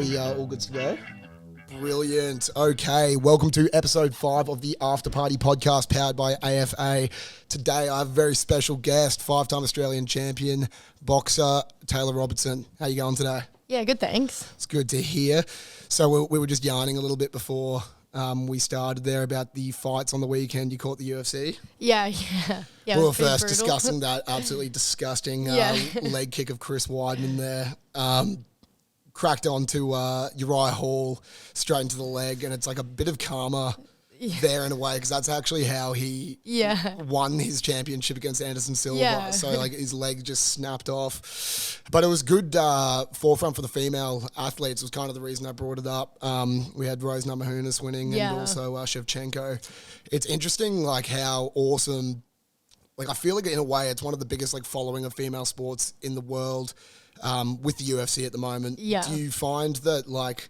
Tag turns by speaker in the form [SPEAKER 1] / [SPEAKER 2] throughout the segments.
[SPEAKER 1] we all good to go? Brilliant. Okay, welcome to episode 5 of the After Party podcast powered by AFA. Today I have a very special guest, 5-time Australian champion, boxer, Taylah Robertson. How you going today?
[SPEAKER 2] Yeah, good, thanks.
[SPEAKER 1] It's good to hear. So we were just yarning a little bit before we started there about the fights on the weekend. You caught the UFC?
[SPEAKER 2] Yeah.
[SPEAKER 1] We were first discussing that absolutely disgusting
[SPEAKER 2] Yeah.
[SPEAKER 1] leg kick of Chris Weidman there. Cracked onto Uriah Hall straight into the leg, and it's like a bit of karma there in a way, because that's actually how he won his championship against Anderson Silva.
[SPEAKER 2] Yeah.
[SPEAKER 1] So like his leg just snapped off. But it was good forefront for the female athletes. It was kind of the reason I brought it up. We had Rose Namajunas winning and also Shevchenko. It's interesting like how awesome, like I feel like in a way it's one of the biggest like following of female sports in the world. With the UFC at the moment, do you find that like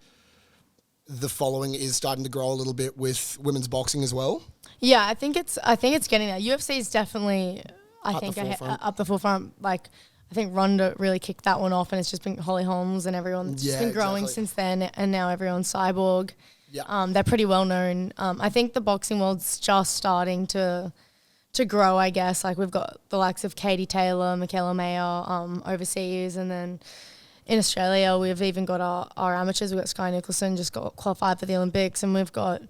[SPEAKER 1] the following is starting to grow a little bit with women's boxing as well?
[SPEAKER 2] Yeah, I think it's getting there. UFC is definitely up the forefront. Like I think Ronda really kicked that one off, and it's just been Holly Holmes and everyone's just been growing since then, and now everyone's Cyborg. Yeah, they're pretty well known. I think the boxing world's just starting to grow, I guess. Like we've got the likes of Katie Taylor, Michaela Mayer overseas, and then in Australia we've even got our amateurs. We've got Sky Nicholson, just got qualified for the Olympics, and we've got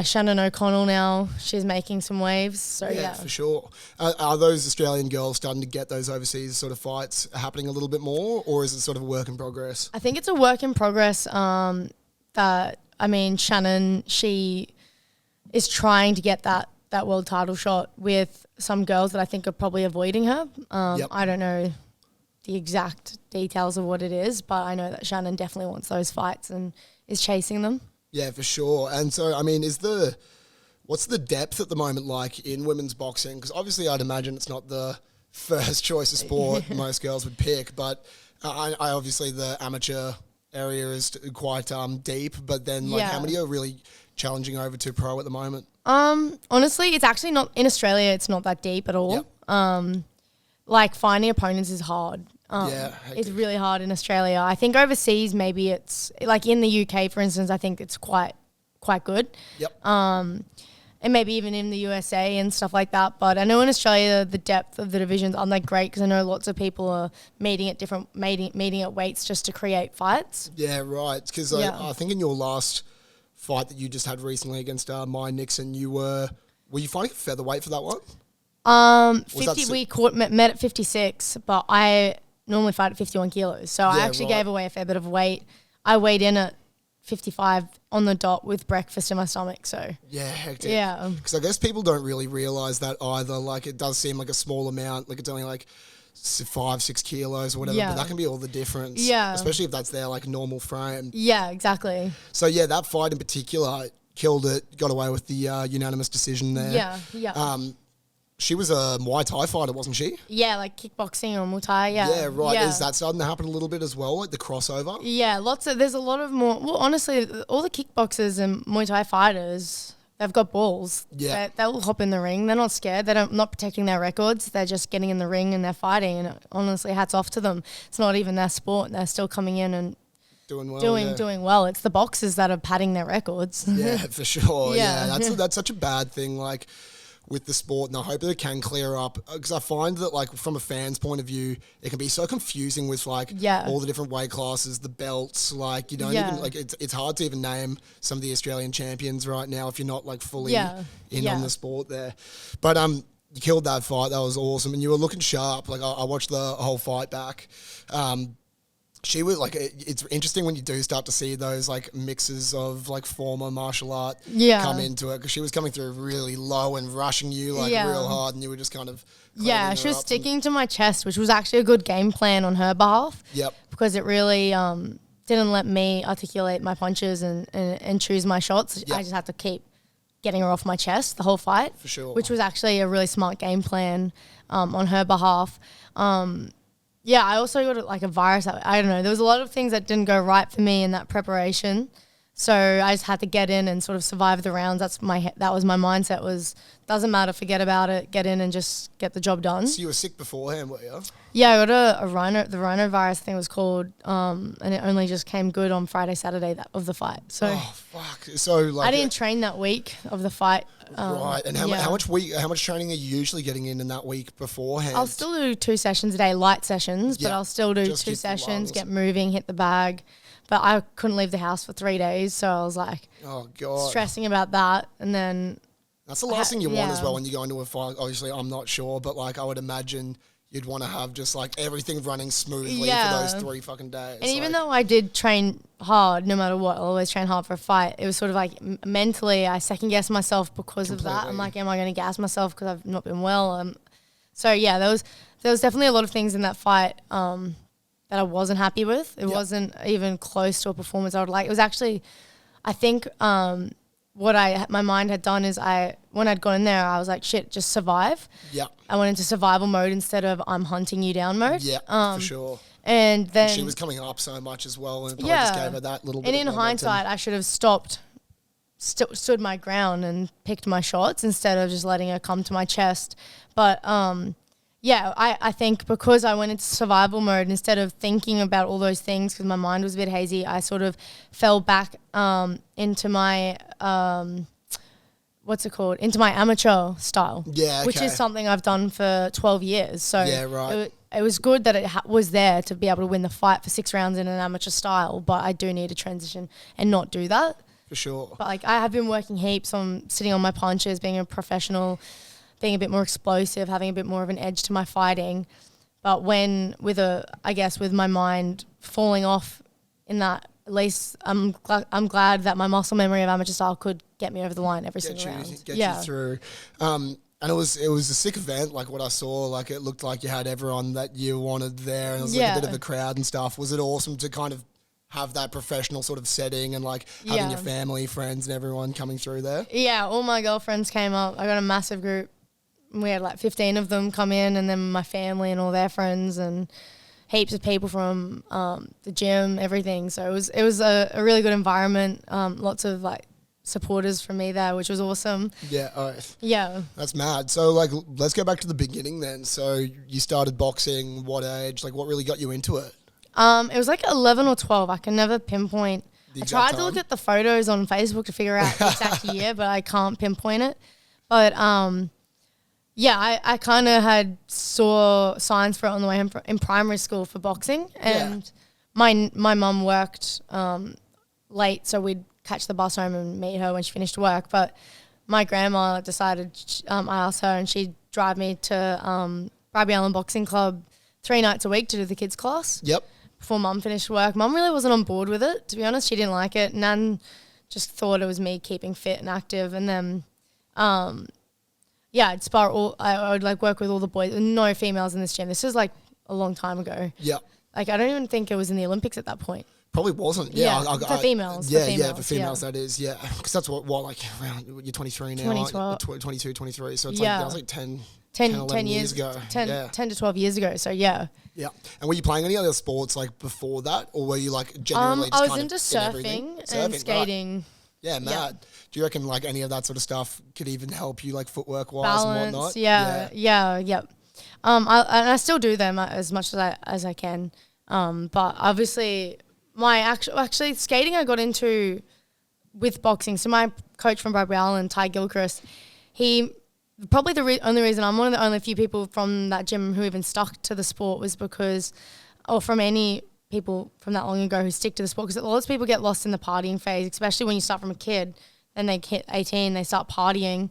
[SPEAKER 2] Shannon O'Connell now. She's making some waves. So yeah,
[SPEAKER 1] for sure. Are those Australian girls starting to get those overseas sort of fights happening a little bit more, or is it sort of a work in progress?
[SPEAKER 2] I think it's a work in progress. Shannon, she is trying to get that world title shot with some girls that I think are probably avoiding her. I don't know the exact details of what it is, but I know that Shannon definitely wants those fights and is chasing them. Yeah,
[SPEAKER 1] for sure. And so, I mean, what's the depth at the moment like in women's boxing? Because obviously I'd imagine it's not the first choice of sport most girls would pick, but I obviously the amateur area is quite deep, but then how many are really challenging over to pro at the moment?
[SPEAKER 2] Honestly, it's actually not in Australia. It's not that deep at all. Like finding opponents is hard. It's really hard in Australia. I think overseas, maybe it's like in the UK, for instance, I think it's quite good. And maybe even in the USA and stuff like that. But I know in Australia, the depth of the divisions aren't that great, because I know lots of people are meeting at weights just to create fights. Yeah, right. Because I think in your last fight that you just had recently against Maya Nixon, were you fighting featherweight for that one? 50. We met at 56, but I normally fight at 51 kilos. So I actually gave away a fair bit of weight. I weighed in at 55 on the dot with breakfast in my stomach. So hectic. Yeah,
[SPEAKER 1] because I guess people don't really realize that either. Like it does seem like a small amount. Like it's only like 5-6 kilos or whatever, but that can be all the difference. Yeah, especially if that's their like normal frame.
[SPEAKER 2] Yeah, exactly.
[SPEAKER 1] So that fight in particular killed it. Got away with the unanimous decision there. Yeah. She was a Muay Thai fighter, wasn't she? Yeah,
[SPEAKER 2] like kickboxing or Muay Thai. Yeah,
[SPEAKER 1] right. Yeah. Is that starting to happen a little bit as well, like the crossover?
[SPEAKER 2] Yeah, there's a lot of more. Well, honestly, all the kickboxers and Muay Thai fighters, they've got balls. Yeah. They'll hop in the ring. They're not scared. They're not protecting their records. They're just getting in the ring and they're fighting. And honestly, hats off to them. It's not even their sport. They're still coming in and doing well. It's the boxers that are padding their records.
[SPEAKER 1] Yeah, for sure. That's such a bad thing. Like with the sport, and I hope that it can clear up, because I find that like from a fan's point of view, it can be so confusing with like all the different weight classes, the belts, like you don't even like it's hard to even name some of the Australian champions right now if you're not like fully in on the sport there. But you killed that fight. That was awesome, and you were looking sharp. Like I watched the whole fight back. She was like, it's interesting when you do start to see those like mixes of like former martial art come into it, because she was coming through really low and rushing you like real hard, and you were just kind of
[SPEAKER 2] she was sticking to my chest, which was actually a good game plan on her behalf. Because it really didn't let me articulate my punches and choose my shots. I just had to keep getting her off my chest the whole fight,
[SPEAKER 1] for sure,
[SPEAKER 2] which was actually a really smart game plan on her behalf. I also got like a virus. I don't know. There was a lot of things that didn't go right for me in that preparation. So I just had to get in and sort of survive the rounds. That was my mindset, was doesn't matter, forget about it, get in and just get the job done.
[SPEAKER 1] So you were sick beforehand, were you?
[SPEAKER 2] Yeah, I got the rhinovirus, I think it was called, and it only just came good on Friday, Saturday of the fight. So
[SPEAKER 1] oh fuck! So like
[SPEAKER 2] I didn't train that week of the fight.
[SPEAKER 1] Right, and how much training are you usually getting in that week beforehand?
[SPEAKER 2] I'll still do 2 sessions a day, light sessions, but I'll still do just 2 sessions, get moving, hit the bag. But I couldn't leave the house for 3 days, so I was like,
[SPEAKER 1] oh god,
[SPEAKER 2] stressing about that. And then
[SPEAKER 1] that's the last thing you want as well when you go into a fight. Obviously, I'm not sure, but like I would imagine you'd want to have just like everything running smoothly for those 3 fucking days.
[SPEAKER 2] And even though I did train hard, no matter what, I always train hard for a fight, it was sort of like mentally I second guessed myself because of that. I'm like, am I going to gas myself because I've not been well? So yeah, there was definitely a lot of things in that fight that I wasn't happy with. It wasn't even close to a performance I would like. It was actually, I think what my mind had done is when I'd gone in there, I was like, shit, just survive.
[SPEAKER 1] Yeah.
[SPEAKER 2] I went into survival mode instead of I'm hunting you down mode.
[SPEAKER 1] Yeah, for sure.
[SPEAKER 2] And then
[SPEAKER 1] she was coming up so much as well, and probably just gave her that little bit.
[SPEAKER 2] And in hindsight, I should have stood my ground and picked my shots instead of just letting her come to my chest. But I think because I went into survival mode, instead of thinking about all those things because my mind was a bit hazy, I sort of fell back into my into my amateur style.
[SPEAKER 1] Yeah, okay.
[SPEAKER 2] Which is something I've done for 12 years. So
[SPEAKER 1] yeah, right.
[SPEAKER 2] It was good that it was there to be able to win the fight for 6 rounds in an amateur style, but I do need to transition and not do that.
[SPEAKER 1] For sure.
[SPEAKER 2] But like I have been working heaps on sitting on my punches, being a professional, being a bit more explosive, having a bit more of an edge to my fighting. But with my mind falling off in that, at least I'm glad that my muscle memory of amateur style could get me over the line every single round.
[SPEAKER 1] Get you through. And it was a sick event, like what I saw. Like it looked like you had everyone that you wanted there, and it was like a bit of a crowd and stuff. Was it awesome to kind of have that professional sort of setting and like having your family, friends, and everyone coming through there? Yeah, all my girlfriends came up. I got a massive group. We had like 15 of them come in, and then my family and all their friends and heaps of people from the gym, everything. So it was a really good environment. Lots of like supporters from me there, which was awesome. Yeah, all right.
[SPEAKER 2] Yeah.
[SPEAKER 1] That's mad. So like, let's go back to the beginning then. So you started boxing, what age? Like what really got you into it?
[SPEAKER 2] It was like 11 or 12. I can never pinpoint. I tried to look at the photos on Facebook to figure out the exact year, but I can't pinpoint it. But I kind of saw signs for it on the way home in primary school for boxing, and my mum worked late, so we'd catch the bus home and meet her when she finished work. But my grandma decided, I asked her, and she'd drive me to Bribie Island Boxing Club 3 nights a week to do the kids class. Yep. Before Mum finished work. Mum really wasn't on board with it, to be honest. She didn't like it. Nan just thought it was me keeping fit and active. And then, I'd spar I would like work with all the boys. No females in this gym. This was like a long time ago. Yeah. Like I don't even think it was in the Olympics at that point.
[SPEAKER 1] Probably wasn't. Yeah.
[SPEAKER 2] For females.
[SPEAKER 1] For females that is. Yeah. Because that's what like around, you're 23 now.
[SPEAKER 2] 2012.
[SPEAKER 1] 22, 23. So it's like, that was like 10 years ago.
[SPEAKER 2] 10 to 12 years ago. So yeah.
[SPEAKER 1] Yeah. And were you playing any other sports like before that, or were you like generally just
[SPEAKER 2] I was into surfing and skating.
[SPEAKER 1] Right. Yeah, mad. Yeah. Do you reckon like any of that sort of stuff could even help you like footwork wise and whatnot?
[SPEAKER 2] Yeah. I still do them as much as I can. But obviously my actually skating I got into with boxing. So my coach from Bribie Island, Ty Gilchrist, he probably the only reason I'm one of the only few people from that gym who even stuck to the sport was because, or from any people from that long ago who stick to the sport, because lots of people get lost in the partying phase, especially when you start from a kid. Then they hit 18, they start partying.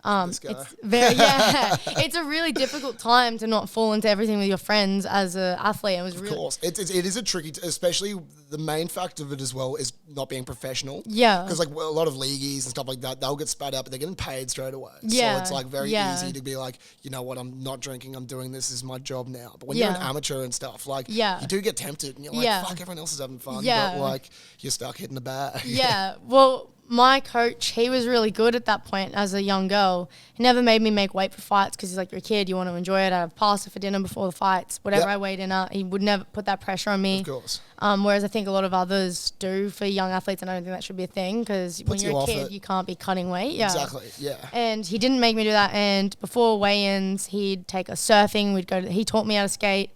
[SPEAKER 2] It's it's a really difficult time to not fall into everything with your friends as an athlete.
[SPEAKER 1] Of course, it is a tricky, especially the main fact of it as well is not being professional. Yeah, because like a lot of leagueies and stuff like that, they'll get spat out, but they're getting paid straight away. Yeah, so it's like very easy to be like, you know what, I'm not drinking, I'm doing this is my job now. But when you're an amateur and stuff, like you do get tempted, and you're like, fuck, everyone else is having fun, but like you're stuck hitting the bag.
[SPEAKER 2] Yeah, well. My coach, he was really good at that point as a young girl. He never made me make weight for fights because he's like, you're a kid, you want to enjoy it. I'd have pasta for dinner before the fights, whatever I weighed in at. He would never put that pressure on me.
[SPEAKER 1] Of course.
[SPEAKER 2] Whereas I think a lot of others do for young athletes, and I don't think that should be a thing because when you're a kid, you can't be cutting weight. Yeah.
[SPEAKER 1] Exactly, yeah.
[SPEAKER 2] And he didn't make me do that. And before weigh-ins, he'd take us surfing. He taught me how to skate.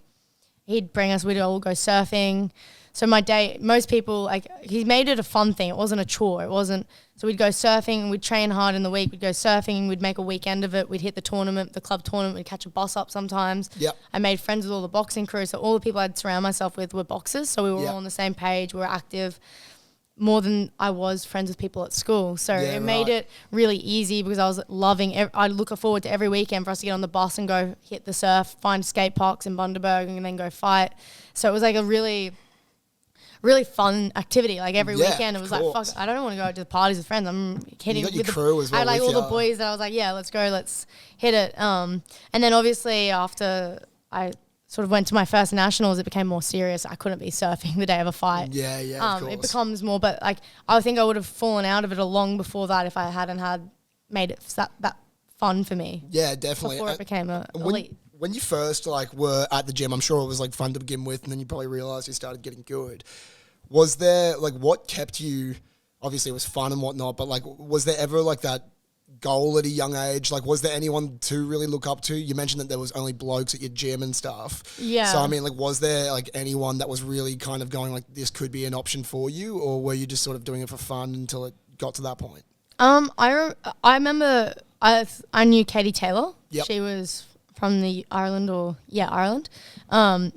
[SPEAKER 2] He'd bring us, we'd all go surfing. So my day, most people, like, he made it a fun thing. It wasn't a chore. It wasn't, so we'd go surfing, we'd train hard in the week, we'd go surfing, we'd make a weekend of it, we'd hit the tournament, the club tournament, we'd catch a boss up sometimes.
[SPEAKER 1] Yep.
[SPEAKER 2] I made friends with all the boxing crew, so all the people I'd surround myself with were boxers, so we were all on the same page, we were active more than I was friends with people at school. So it made it really easy because I was loving I'd look forward to every weekend for us to get on the bus and go hit the surf, find skate parks in Bundaberg and then go fight. So it was like a really fun activity. Like every weekend, it was like, fuck, I don't want to go out to the parties with friends. I'm hitting with the crew as well. I had like all the boys that I was like, yeah, let's go, let's hit it. And then obviously after I sort of went to my first nationals, it became more serious. I couldn't be surfing the day of a fight.
[SPEAKER 1] Yeah, of course.
[SPEAKER 2] It becomes more, but like I think I would have fallen out of it long before that if I hadn't had made it that fun for me.
[SPEAKER 1] Yeah, definitely.
[SPEAKER 2] Before it became elite.
[SPEAKER 1] When you first like were at the gym, I'm sure it was like fun to begin with, and then you probably realised you started getting good. Was there like what kept you? Obviously, it was fun and whatnot, but like, was there ever like that goal at a young age? Like, was there anyone to really look up to? You mentioned that there was only blokes at your gym and stuff.
[SPEAKER 2] Yeah.
[SPEAKER 1] So I mean, like, was there like anyone that was really kind of going like, this could be an option for you, or were you just sort of doing it for fun until it got to that point?
[SPEAKER 2] I remember I knew Katie Taylor.
[SPEAKER 1] Yep.
[SPEAKER 2] She was from the Ireland.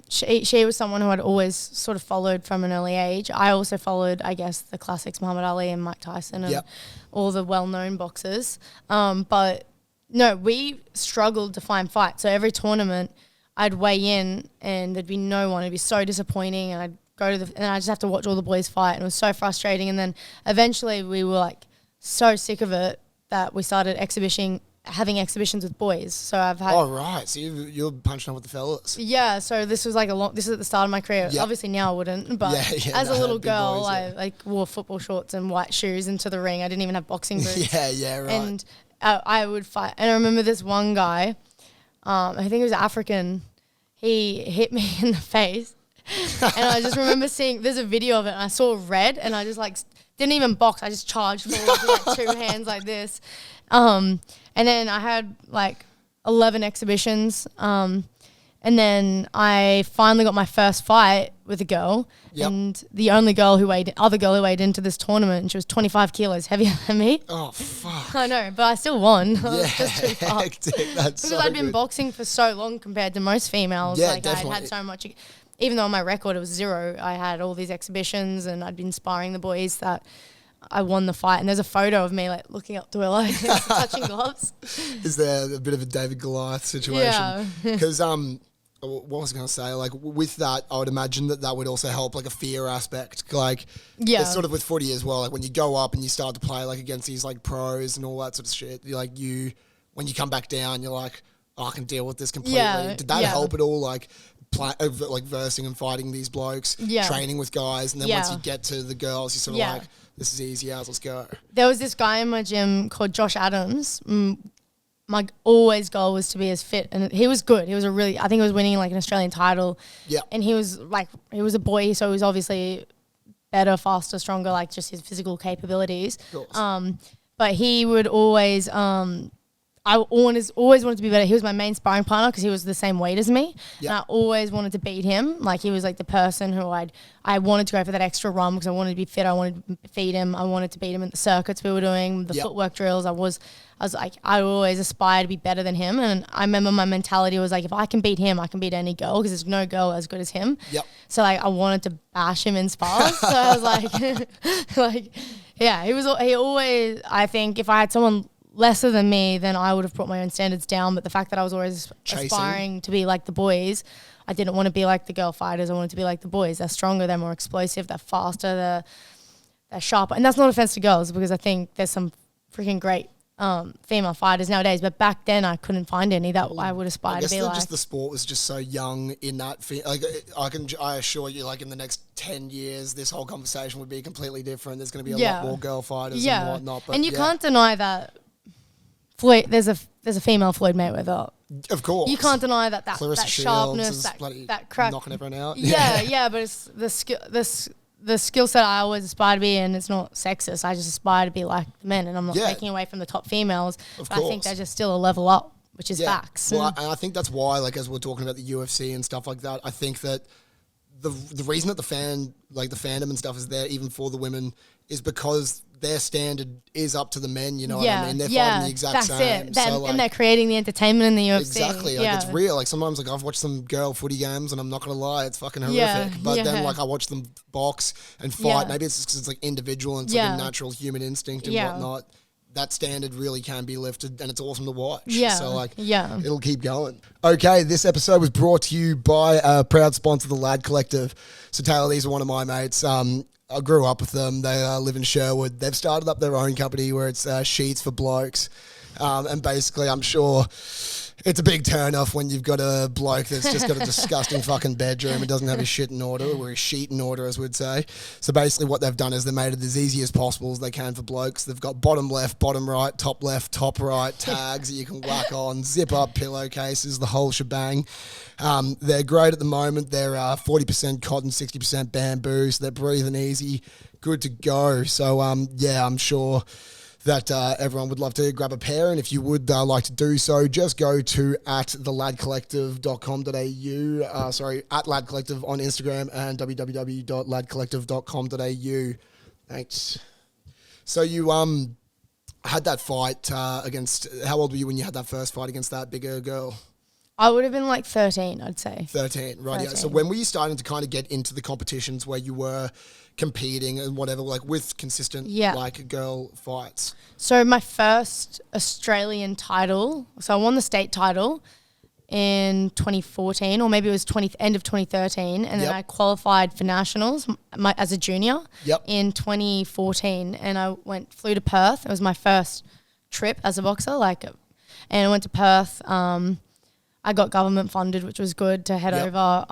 [SPEAKER 2] She was someone who I'd always sort of followed from an early age. I also followed, I guess, the classics, Muhammad Ali and Mike Tyson and all the well-known boxers. But no, we struggled to find fights. So every tournament I'd weigh in and there'd be no one. It'd be so disappointing, and I'd go to and I just have to watch all the boys fight, and it was so frustrating. And then eventually we were like so sick of it that we started having exhibitions with boys. So I've had...
[SPEAKER 1] Oh, right. So you're punching up with the fellas.
[SPEAKER 2] Yeah. So this was like this is at the start of my career. Yep. Obviously now I wouldn't, but as a little girl, I like wore football shorts and white shoes into the ring. I didn't even have boxing boots.
[SPEAKER 1] Yeah, right.
[SPEAKER 2] And I would fight. And I remember this one guy, I think he was African, he hit me in the face. And I just remember there's a video of it, and I saw red, and I just like didn't even box. I just charged forward with like two hands like this. And then I had like 11 exhibitions. And then I finally got my first fight with a girl. Yep. And the only girl who weighed into this tournament, and she was 25 kilos heavier than me.
[SPEAKER 1] Oh, fuck.
[SPEAKER 2] I know, but I still won.
[SPEAKER 1] Yeah,
[SPEAKER 2] just too
[SPEAKER 1] hectic. That's
[SPEAKER 2] because I'd been boxing for so long compared to most females.
[SPEAKER 1] Yeah,
[SPEAKER 2] like
[SPEAKER 1] definitely.
[SPEAKER 2] I had so much, even though on my record it was 0, I had all these exhibitions and I'd been sparring the boys that I won the fight. And there's a photo of me like looking up to her like touching gloves.
[SPEAKER 1] Is there a bit of a David Goliath situation?
[SPEAKER 2] Yeah.
[SPEAKER 1] Because what was I going to say? Like with that, I would imagine that would also help like a fear aspect. Like it's sort of with footy as well. Like when you go up and you start to play like against these like pros and all that sort of shit, when you come back down, you're like, oh, I can deal with this completely.
[SPEAKER 2] Yeah,
[SPEAKER 1] Did that help at all? Like versing and fighting these blokes, training with guys, and then once you get to the girls, you're sort of like, this is easy as, let's go.
[SPEAKER 2] There was this guy in my gym called Josh Adams. My always goal was to be as fit, and he was good. He was I think he was winning like an Australian title. Yeah. And he was a boy, so he was obviously better, faster, stronger, like just his physical capabilities. Of course. But he would always, I always wanted to be better. He was my main sparring partner because he was the same weight as me. Yep. And I always wanted to beat him. Like he was like the person who I wanted to go for that extra run because I wanted to be fit. I wanted to feed him. I wanted to beat him at the circuits we were doing, the footwork drills. I was like, I always aspired to be better than him. And I remember my mentality was like, if I can beat him, I can beat any girl because there's no girl as good as him. Yep. So like I wanted to bash him in spars. So I was like, he always, I think if I had someone lesser than me, then I would have brought my own standards down. But the fact that I was always aspiring to be like the boys, I didn't want to be like the girl fighters. I wanted to be like the boys. They're stronger, they're more explosive, they're faster, they're sharper. And that's not offense to girls because I think there's some freaking great female fighters nowadays. But back then I couldn't find any that I would aspire to be like.
[SPEAKER 1] Just the sport was just so young in that. I assure you, like in the next 10 years, this whole conversation would be completely different. There's going to be a lot more girl fighters and whatnot. But
[SPEAKER 2] and you can't deny that. Floyd, there's a female Floyd Mayweather
[SPEAKER 1] Of course.
[SPEAKER 2] You can't deny that
[SPEAKER 1] Clarissa
[SPEAKER 2] sharpness, that crack.
[SPEAKER 1] Knocking everyone out.
[SPEAKER 2] Yeah, but it's the skill set I always aspire to be, and it's not sexist. I just aspire to be like the men, and I'm not taking away from the top females. But I think they're just still a level up, which is facts.
[SPEAKER 1] Well, and I think that's why, like, as we're talking about the UFC and stuff like that, I think that the reason that the fandom and stuff is there even for the women is because their standard is up to the men, you know what I mean? They're fighting the exact same.
[SPEAKER 2] It. And they're creating the entertainment in the UFC.
[SPEAKER 1] Exactly. Like, it's real. Like, sometimes, like, I've watched some girl footy games and I'm not going to lie, it's fucking horrific. But then, like, I watch them box and fight. Maybe it's just because it's, like, individual and it's like a natural human instinct and whatnot. That standard really can be lifted and it's awesome to watch. So, like, it'll keep going. Okay, this episode was brought to you by a proud sponsor, the Lad Collective. So, Taylah, these are one of my mates. I grew up with them. They live in Sherwood. They've started up their own company where it's sheets for blokes. And basically, I'm sure it's a big turn off when you've got a bloke that's just got a disgusting fucking bedroom and doesn't have his shit in order, or his sheet in order, as we'd say. So basically what they've done is they made it as easy as possible as they can for blokes. They've got bottom left, bottom right, top left, top right, tags that you can whack on, zip up pillowcases, the whole shebang. They're great at the moment. They're 40% cotton, 60% bamboo, so they're breathing easy, good to go. So, I'm sure that everyone would love to grab a pair, and if you would like to do so, just go to at theladcollective.com.au, at Lad Collective on Instagram and www.ladcollective.com.au. Thanks. So you had that fight against, how old were you when you had that first fight against that bigger girl?
[SPEAKER 2] I would have been like 13, I'd say.
[SPEAKER 1] 13, right. 13. Yeah. So when were you starting to kind of get into the competitions where you were competing and whatever, like with consistent like girl fights?
[SPEAKER 2] So my first Australian title, so I won the state title in 2014, or maybe it was end of 2013, and then I qualified for nationals as a junior in 2014, and I flew to Perth. It was my first trip as a boxer, and I went to Perth. I got government funded, which was good to head over.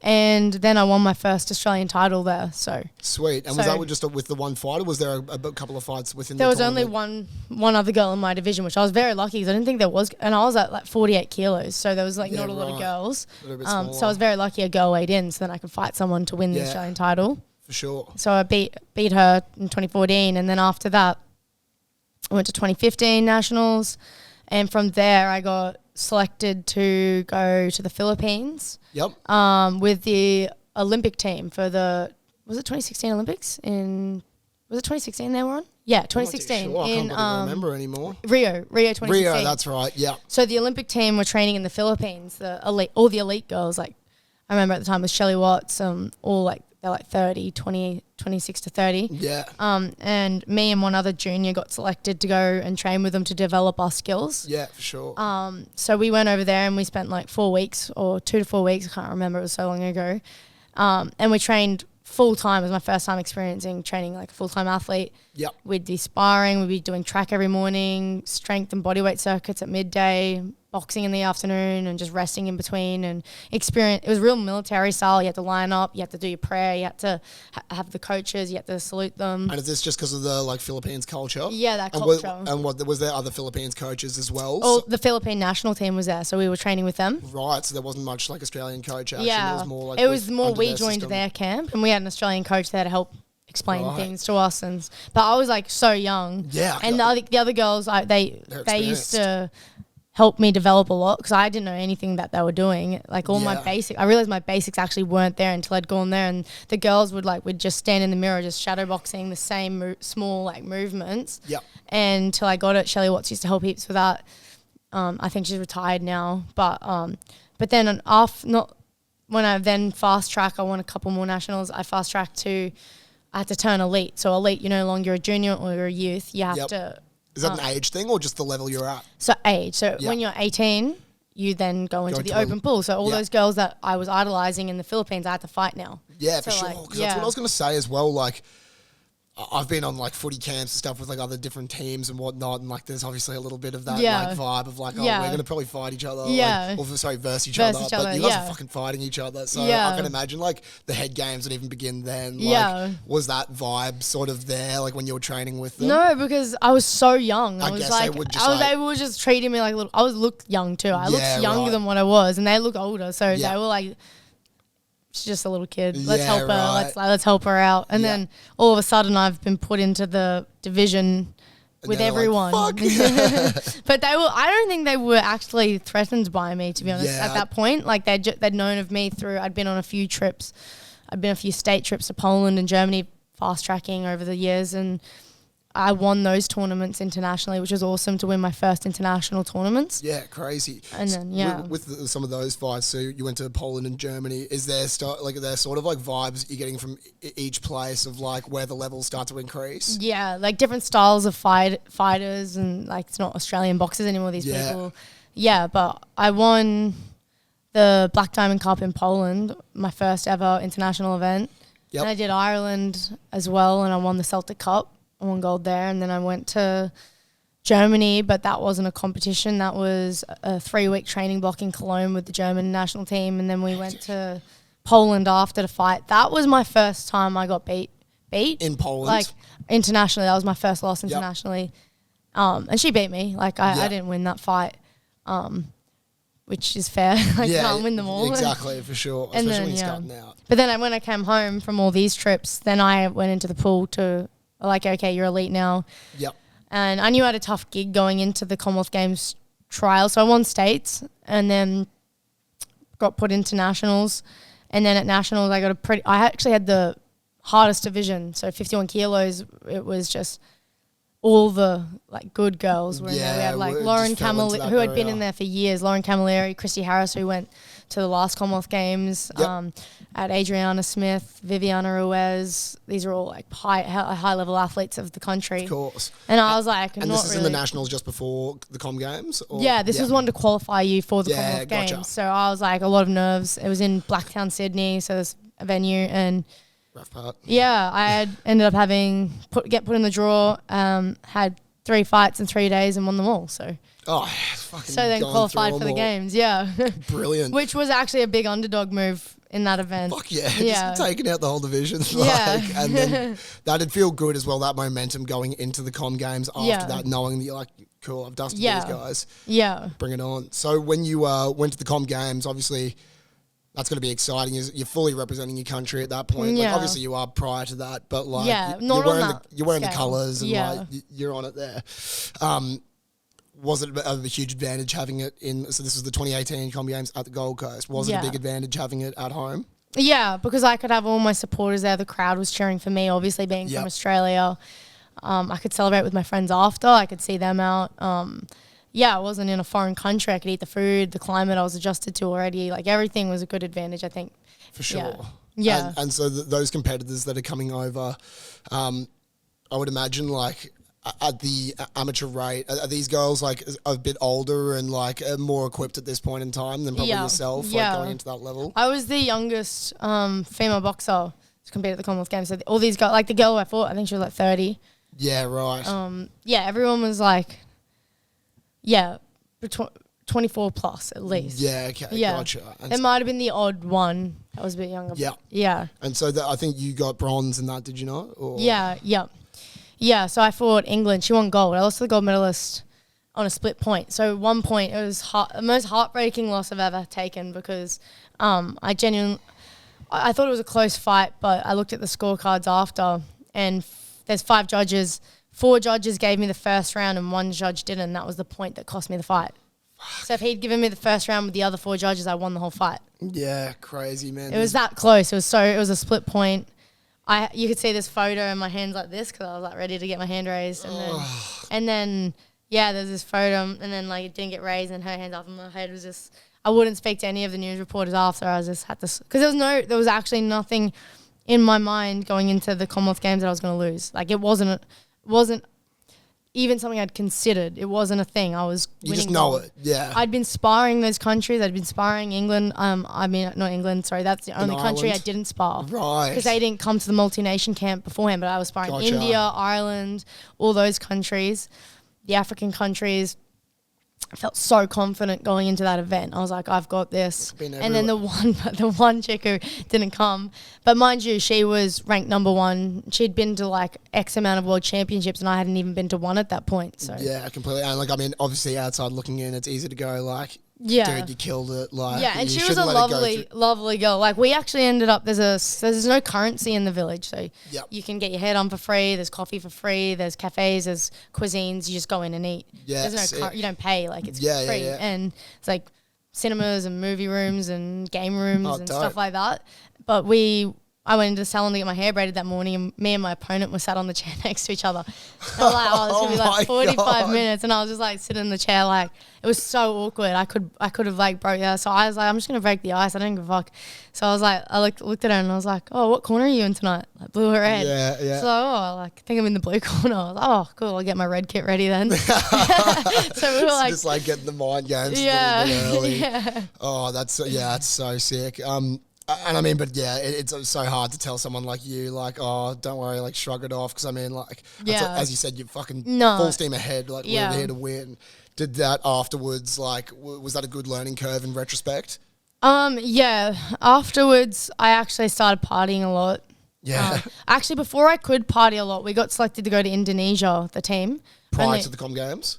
[SPEAKER 2] And then I won my first Australian title there. So
[SPEAKER 1] sweet. And was that just with the one fight, or was there a couple of fights within
[SPEAKER 2] there
[SPEAKER 1] the
[SPEAKER 2] was only one other girl in my division, which I was very lucky because I didn't think there was. And I was at like 48 kilos. So there was not a lot of girls. So I was very lucky a girl weighed in so then I could fight someone to win the Australian title.
[SPEAKER 1] For sure.
[SPEAKER 2] So I beat her in 2014. And then after that, I went to 2015 nationals. And from there, I got selected to go to the Philippines. With the Olympic team for was it 2016 Olympics? Was it 2016 they were on? Yeah, 2016.
[SPEAKER 1] I can't remember anymore.
[SPEAKER 2] Rio 2016.
[SPEAKER 1] Rio, that's right, yeah.
[SPEAKER 2] So the Olympic team were training in the Philippines, all the elite girls, like I remember at the time was Shelley Watts, all like they're like 30, 26 to 30.
[SPEAKER 1] Yeah.
[SPEAKER 2] And me and one other junior got selected to go and train with them to develop our skills.
[SPEAKER 1] Yeah, for sure.
[SPEAKER 2] So we went over there and we spent like 4 weeks or 2 to 4 weeks. I can't remember. It was so long ago. And we trained full time. It was my first time experiencing training like a full-time athlete.
[SPEAKER 1] Yep.
[SPEAKER 2] We'd be sparring. We'd be doing track every morning, strength and bodyweight circuits at midday, boxing in the afternoon, and just resting in between. And experience. It was real military style. You had to line up. You had to do your prayer. You had to have the coaches. You had to salute them.
[SPEAKER 1] And is this just because of the Philippines culture?
[SPEAKER 2] Yeah, that culture.
[SPEAKER 1] And was there other Philippines coaches as well?
[SPEAKER 2] Oh, the Philippine national team was there, so we were training with them.
[SPEAKER 1] Right, so there wasn't much like Australian coach action.
[SPEAKER 2] Yeah,
[SPEAKER 1] it was more
[SPEAKER 2] we joined their camp, and we had an Australian coach there to help explain things to us. But I was like so young.
[SPEAKER 1] Yeah.
[SPEAKER 2] And the other girls, they used to help me develop a lot because I didn't know anything that they were doing. Like all my basics, I realized my basics actually weren't there until I'd gone there. And the girls would just stand in the mirror, just shadow boxing the same small movements.
[SPEAKER 1] Yep.
[SPEAKER 2] And until I got it, Shelley Watts used to help heaps with that. I think she's retired now, but then when I then fast track, I won a couple more nationals. I fast tracked to. I had to turn elite. So elite, you're no longer a junior or you're a youth. You have to.
[SPEAKER 1] Is that an age thing or just the level you're at?
[SPEAKER 2] So age. So when you're 18, you then go into the open pool. So all those girls that I was idolizing in the Philippines, I had to fight now.
[SPEAKER 1] Yeah, for sure. Because that's what I was going to say as well. I've been on like footy camps and stuff with like other different teams and whatnot, and like there's obviously a little bit of that like vibe of like, oh, we're gonna probably fight each other, verse each other, but you guys are fucking fighting each other. So I can imagine like the head games would even begin then. Like, was that vibe sort of there, like when you were training with them?
[SPEAKER 2] No, because I was so young. I was like, they were just treating me like little. I looked young too. I looked younger than what I was, and they look older. So they were like, she's just a little kid. Let's help her. Let's help her out. And then all of a sudden, I've been put into the division with everyone. Like, but I don't think they were actually threatened by me, to be honest. At that point, like they'd known of me through. I'd been on a few trips. I'd been a few state trips to Poland and Germany, fast tracking over the years, and I won those tournaments internationally, which was awesome to win my first international tournaments.
[SPEAKER 1] Yeah, crazy.
[SPEAKER 2] And then,
[SPEAKER 1] with some of those fights, so you went to Poland and Germany. Is there there sort of like vibes you're getting from each place of like where the levels start to increase?
[SPEAKER 2] Yeah, like different styles of fighters, and like it's not Australian boxers anymore. These people. Yeah, but I won the Black Diamond Cup in Poland, my first ever international event. Yep. And I did Ireland as well, and I won the Celtic Cup. I won gold there, and then I went to Germany, but that wasn't a competition. That was a 3-week training block in Cologne with the German national team, and then we went to Poland after the fight. That was my first time I got beat
[SPEAKER 1] in Poland,
[SPEAKER 2] like internationally. That was my first loss internationally, and she beat me. Like I didn't win that fight, which is fair. I can't win them all.
[SPEAKER 1] Exactly, for sure. Especially when you're starting out.
[SPEAKER 2] But then when I came home from all these trips, then I went into the pool to. Like, okay, you're elite now.
[SPEAKER 1] Yep.
[SPEAKER 2] And I knew I had a tough gig going into the Commonwealth Games trial. So I won states and then got put into nationals. And then at nationals, I actually had the hardest division. So 51 kilos, it was just all the like good girls were in there. We had like Lauren Camilleri, who had been in there for years. Lauren Camilleri, Christy Harris, who went to the last Commonwealth Games. At Adriana Smith, Viviana Ruiz. These are all like high level athletes of the country.
[SPEAKER 1] Of course.
[SPEAKER 2] And I was like,
[SPEAKER 1] and this is in the nationals just before the Com Games? Or?
[SPEAKER 2] Yeah, this was one to qualify you for the Commonwealth Games. So I was like, a lot of nerves. It was in Blacktown, Sydney, so this venue, and
[SPEAKER 1] rough part.
[SPEAKER 2] Yeah, I had ended up having get put in the draw. Had 3 fights in 3 days and won them all. So.
[SPEAKER 1] Fucking.
[SPEAKER 2] So then qualified for the games. Yeah.
[SPEAKER 1] Brilliant.
[SPEAKER 2] Which was actually a big underdog move in that event.
[SPEAKER 1] Fuck yeah. Just taking out the whole division. And then that'd feel good as well, that momentum going into the Com Games after that, knowing that you're like, cool, I've dusted these guys.
[SPEAKER 2] Yeah.
[SPEAKER 1] Bring it on. So when you went to the Com Games, obviously that's going to be exciting. You're fully representing your country at that point. Like, obviously you are prior to that, but like you're wearing the colours and like you're on it there. Was it a huge advantage having it in? So this was the 2018 Com Games at the Gold Coast. Was it a big advantage having it at home?
[SPEAKER 2] Yeah, because I could have all my supporters there. The crowd was cheering for me, obviously being from Australia. I could celebrate with my friends after. I could see them out. I wasn't in a foreign country. I could eat the food, the climate I was adjusted to already. Like everything was a good advantage, I think.
[SPEAKER 1] For sure.
[SPEAKER 2] Yeah.
[SPEAKER 1] And so those competitors that are coming over, I would imagine like at the amateur rate, are these girls like a bit older and like more equipped at this point in time than probably yourself, like going into that level?
[SPEAKER 2] I was the youngest female boxer to compete at the Commonwealth Games. So all these girls, like the girl I fought, I think she was like 30.
[SPEAKER 1] Yeah, right.
[SPEAKER 2] Everyone was like, 24 plus at least.
[SPEAKER 1] Yeah, okay, gotcha.
[SPEAKER 2] And it might have been the odd one that was a bit younger. Yeah.
[SPEAKER 1] And so I think you got bronze in that, did you not? Or?
[SPEAKER 2] Yeah, so I fought England. She won gold. I lost to the gold medalist on a split point. So 1 point, it was the most heartbreaking loss I've ever taken because I thought it was a close fight, but I looked at the scorecards after and there's 5 judges. 4 judges gave me the first round and 1 judge didn't. And that was the point that cost me the fight. Fuck. So if he'd given me the first round with the other 4 judges, I won the whole fight.
[SPEAKER 1] Yeah, crazy, man.
[SPEAKER 2] It was that close. It was a split point. You could see this photo and my hands like this because I was like ready to get my hand raised, and then there's this photo and then like it didn't get raised and her hands up and my head was just. I wouldn't speak to any of the news reporters after. I just had to because there was actually nothing in my mind going into the Commonwealth Games that I was going to lose. Like it wasn't. even something I'd considered. It wasn't a thing. I was winning.
[SPEAKER 1] You just know it, yeah.
[SPEAKER 2] I'd been sparring those countries. I'd been sparring England. Not England, sorry. That's the only country I didn't spar.
[SPEAKER 1] Right.
[SPEAKER 2] Because they didn't come to the multi-nation camp beforehand, but I was sparring India, Ireland, all those countries, the African countries. I felt so confident going into that event. I was like, I've got this. And then the one chick who didn't come, but mind you, she was ranked number 1. She'd been to like X amount of world championships, and I hadn't even been to one at that point. So
[SPEAKER 1] yeah, completely. And like, I mean, obviously outside looking in, it's easy to go like,
[SPEAKER 2] yeah,
[SPEAKER 1] dude, you killed it. Like,
[SPEAKER 2] yeah, and she was a lovely girl. Like, we actually ended up, there's no currency in the village, so you can get your head on for free. There's coffee for free. There's cafes. There's cuisines. You just go in and eat. Yeah, there's no you don't pay. Like, it's free. Yeah. And it's like cinemas and movie rooms and game rooms and stuff like that. But I went into the salon to get my hair braided that morning, and me and my opponent were sat on the chair next to each other. I was like, it's going to be like 45 minutes. And I was just like sitting in the chair, like, it was so awkward. I could have like broke the ice. So I was like, I'm just going to break the ice. I don't give a fuck. So I was like, I looked at her and I was like, oh, what corner are you in tonight? Like, blue or red? Yeah. So, I think I'm in the blue corner. I was like, oh, cool. I'll get my red kit ready then. So we were like.
[SPEAKER 1] Just like getting the mind games a little bit early. Yeah. Oh, that's so sick. And I mean, but yeah, it's so hard to tell someone like you, like, oh, don't worry, like, shrug it off. Because I mean, like, as you said, you're fucking full steam ahead, like, we're here to win. Did that afterwards, like, was that a good learning curve in retrospect?
[SPEAKER 2] Yeah. Afterwards, I actually started partying a lot.
[SPEAKER 1] Yeah.
[SPEAKER 2] Actually, before I could party a lot, we got selected to go to Indonesia, the team.
[SPEAKER 1] Prior to the Com Games?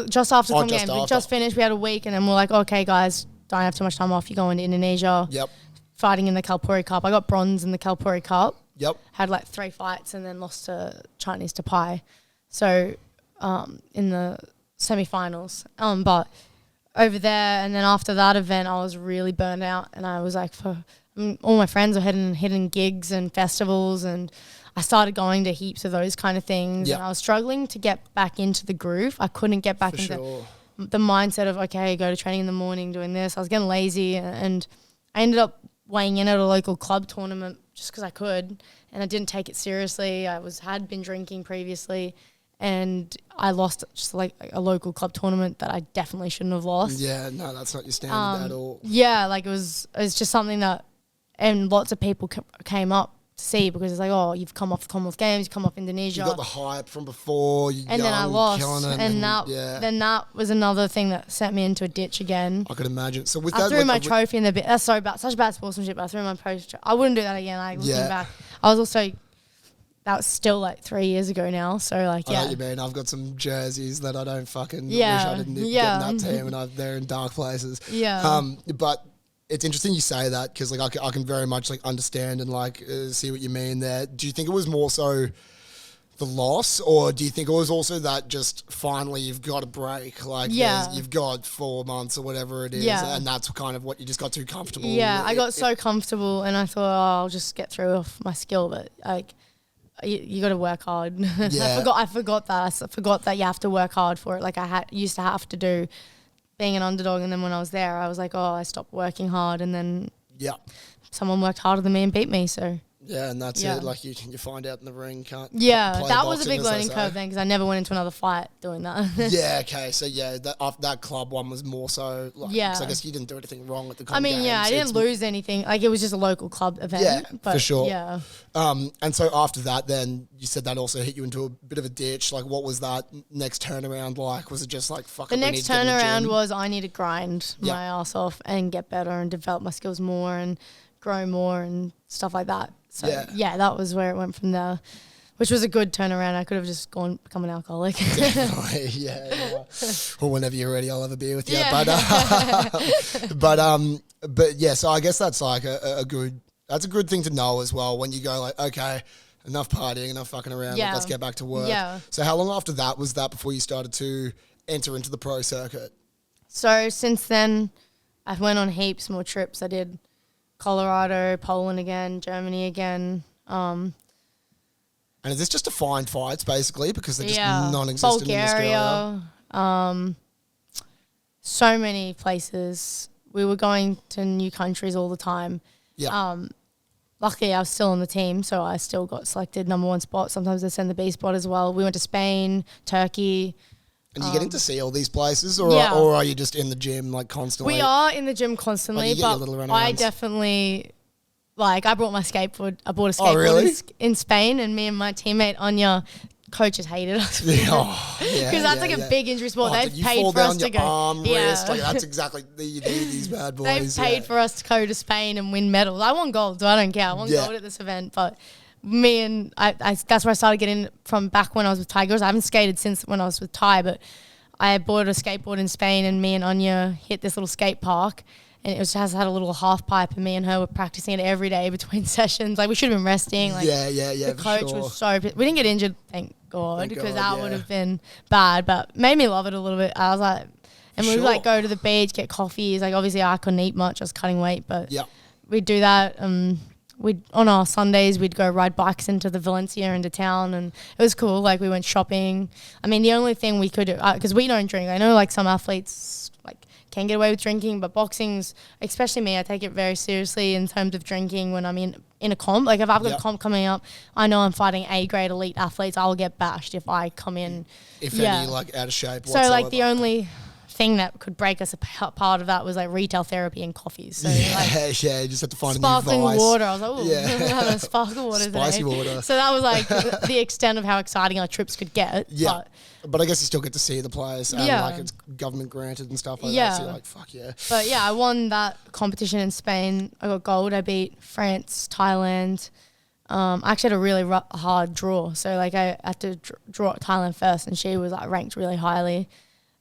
[SPEAKER 2] Just after Com Games. We just finished. We had a week, and then we're like, okay, guys, don't have too much time off. You're going to Indonesia.
[SPEAKER 1] Yep.
[SPEAKER 2] Fighting in the Kalpuri Cup. I got bronze in the Kalpuri Cup.
[SPEAKER 1] Yep.
[SPEAKER 2] Had like 3 fights and then lost to Chinese Tapai. So in the semi-finals. But over there, and then after that event, I was really burned out, and I was like, all my friends were hitting gigs and festivals, and I started going to heaps of those kind of things. Yep. And I was struggling to get back into the groove. I couldn't get back into the mindset of, okay, go to training in the morning, doing this. I was getting lazy, and I ended up weighing in at a local club tournament just because I could, and I didn't take it seriously. I had been drinking previously, and I lost just like a local club tournament that I definitely shouldn't have lost.
[SPEAKER 1] Yeah, no, that's not your standard at all.
[SPEAKER 2] Yeah, like it was just something that, and lots of people came up to see, because it's like, oh, you've come off the Commonwealth Games, you've come off Indonesia.
[SPEAKER 1] You got the hype from before,
[SPEAKER 2] then I lost, then that was another thing that sent me into a ditch again.
[SPEAKER 1] I could imagine. So with
[SPEAKER 2] I threw my trophy in the bit. That's so bad, such bad sportsmanship. I threw my post. I wouldn't do that again. Like, looking back, I was also. That was still like 3 years ago now. So like,
[SPEAKER 1] I know what you mean. I've got some jerseys that I don't fucking wish I didn't get in that team, and they're in dark places. Yeah. But it's interesting you say that, because like I can very much like understand and like see what you mean there. Do you think it was more so the loss, or do you think it was also that just finally you've got a break? Like you've got 4 months or whatever it is, and that's kind of what you just got too comfortable.
[SPEAKER 2] Yeah, I got so comfortable, and I thought, oh, I'll just get through off my skill, but like. You got to work hard. Yeah. I forgot that. I forgot that you have to work hard for it. Like I used to have to do being an underdog, and then when I was there, I was like, oh, I stopped working hard, and then someone worked harder than me and beat me. So
[SPEAKER 1] yeah, and that's it. Like you find out in the ring, can't.
[SPEAKER 2] Yeah, that was a big learning curve then, because I never went into another fight doing that.
[SPEAKER 1] Yeah. Okay. So that club one was more so. Like, so I guess you didn't do anything wrong at the. I
[SPEAKER 2] mean, I didn't lose anything. Like, it was just a local club event.
[SPEAKER 1] Yeah,
[SPEAKER 2] but
[SPEAKER 1] for sure.
[SPEAKER 2] Yeah.
[SPEAKER 1] And so after that, then you said that also hit you into a bit of a ditch. Like, what was that next turnaround like? Was it just like fuck?
[SPEAKER 2] The next turnaround was I need to grind my ass off and get better and develop my skills more and grow more and stuff like that. So that was where it went from there, which was a good turnaround. I could have just become an alcoholic.
[SPEAKER 1] Definitely, yeah. Well, whenever you're ready, I'll have a beer with you. Yeah. But yeah. So I guess that's like a good thing to know as well, when you go like, okay, enough partying, enough fucking around. Yeah. Let's get back to work. Yeah. So how long after that was that before you started to enter into the pro circuit?
[SPEAKER 2] So since then, I went on heaps more trips. I did Colorado, Poland again, Germany again. And
[SPEAKER 1] is this just to find fights, basically, because they're just non-existent in Australia?
[SPEAKER 2] So many places. We were going to new countries all the time.
[SPEAKER 1] Yeah.
[SPEAKER 2] luckily I was still on the team, so I still got selected number 1 spot. Sometimes they send the B spot as well. We went to Spain, Turkey.
[SPEAKER 1] And you getting to see all these places, or are you just in the gym like constantly?
[SPEAKER 2] We are in the gym constantly, but I definitely, like, I brought my skateboard. I bought a skateboard in Spain, and me and my teammate Anya, coaches hated us because that's a big injury sport. They've paid for us to go.
[SPEAKER 1] Wrist, like, that's exactly you need these bad boys.
[SPEAKER 2] They've paid for us to go to Spain and win medals. I won gold, so I don't care. I won gold at this event, but me and I that's where I started getting from back when I was with Tigers. I haven't skated since when I was with Ty, but I bought a skateboard in Spain, and me and Anya hit this little skate park, and it just had a little half pipe, and me and her were practicing it every day between sessions. Like, we should have been resting. Like, the coach was so pissed. We didn't get injured, thank God, because that would have been bad, but made me love it a little bit. I was like, and we would like go to the beach, get coffees. Like, obviously I couldn't eat much. I was cutting weight, but we'd do that. On our Sundays, we'd go ride bikes into the Valencia into town, and it was cool. Like, we went shopping. I mean, the only thing we could do, because we don't drink. I know like some athletes like can get away with drinking, but boxing's, especially me, I take it very seriously in terms of drinking when I'm in a comp. Like, if I've got a comp coming up, I know I'm fighting A-grade elite athletes. I'll get bashed if I come in.
[SPEAKER 1] If any, like, out of shape
[SPEAKER 2] whatsoever. So, like, the only thing that could break us part of that was like retail therapy and coffees. So
[SPEAKER 1] you just have to find
[SPEAKER 2] sparkling
[SPEAKER 1] a new vice.
[SPEAKER 2] Water. I was like, oh, I'm having sparkling water
[SPEAKER 1] Spicy
[SPEAKER 2] today.
[SPEAKER 1] Water.
[SPEAKER 2] So that was like the extent of how exciting our trips could get.
[SPEAKER 1] Yeah. But I guess you still get to see the players and like it's government granted and stuff like that. So you're like, fuck yeah.
[SPEAKER 2] But I won that competition in Spain. I got gold. I beat France, Thailand. I actually had a really hard draw. So like I had to draw Thailand first, and she was like ranked really highly.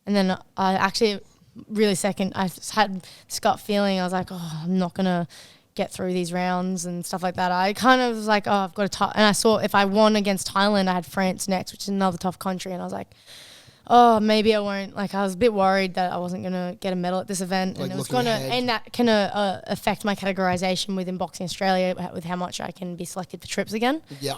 [SPEAKER 2] And then I actually really second. I just had this gut feeling. I was like, oh, I'm not gonna get through these rounds and stuff like that. I kind of was like, oh, I've got to. And I saw if I won against Thailand, I had France next, which is another tough country. And I was like, oh, maybe I won't. Like, I was a bit worried that I wasn't gonna get a medal at this event, like, and it was that can affect my categorization within Boxing Australia with how much I can be selected for trips again.
[SPEAKER 1] Yeah.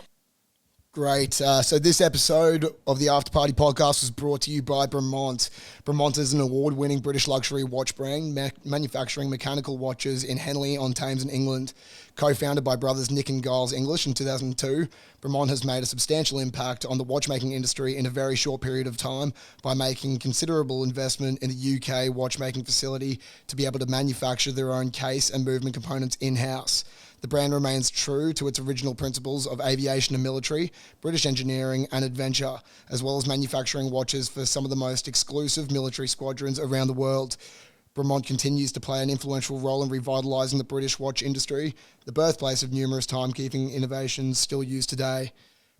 [SPEAKER 1] Great. So this episode of the After Party podcast was brought to you by Bremont. Bremont is an award-winning British luxury watch brand manufacturing mechanical watches in Henley-on-Thames in England. Co-founded by brothers Nick and Giles English in 2002, Bremont has made a substantial impact on the watchmaking industry in a very short period of time by making considerable investment in the UK watchmaking facility to be able to manufacture their own case and movement components in-house. The brand remains true to its original principles of aviation and military, British engineering and adventure, as well as manufacturing watches for some of the most exclusive military squadrons around the world. Bremont continues to play an influential role in revitalising the British watch industry, the birthplace of numerous timekeeping innovations still used today.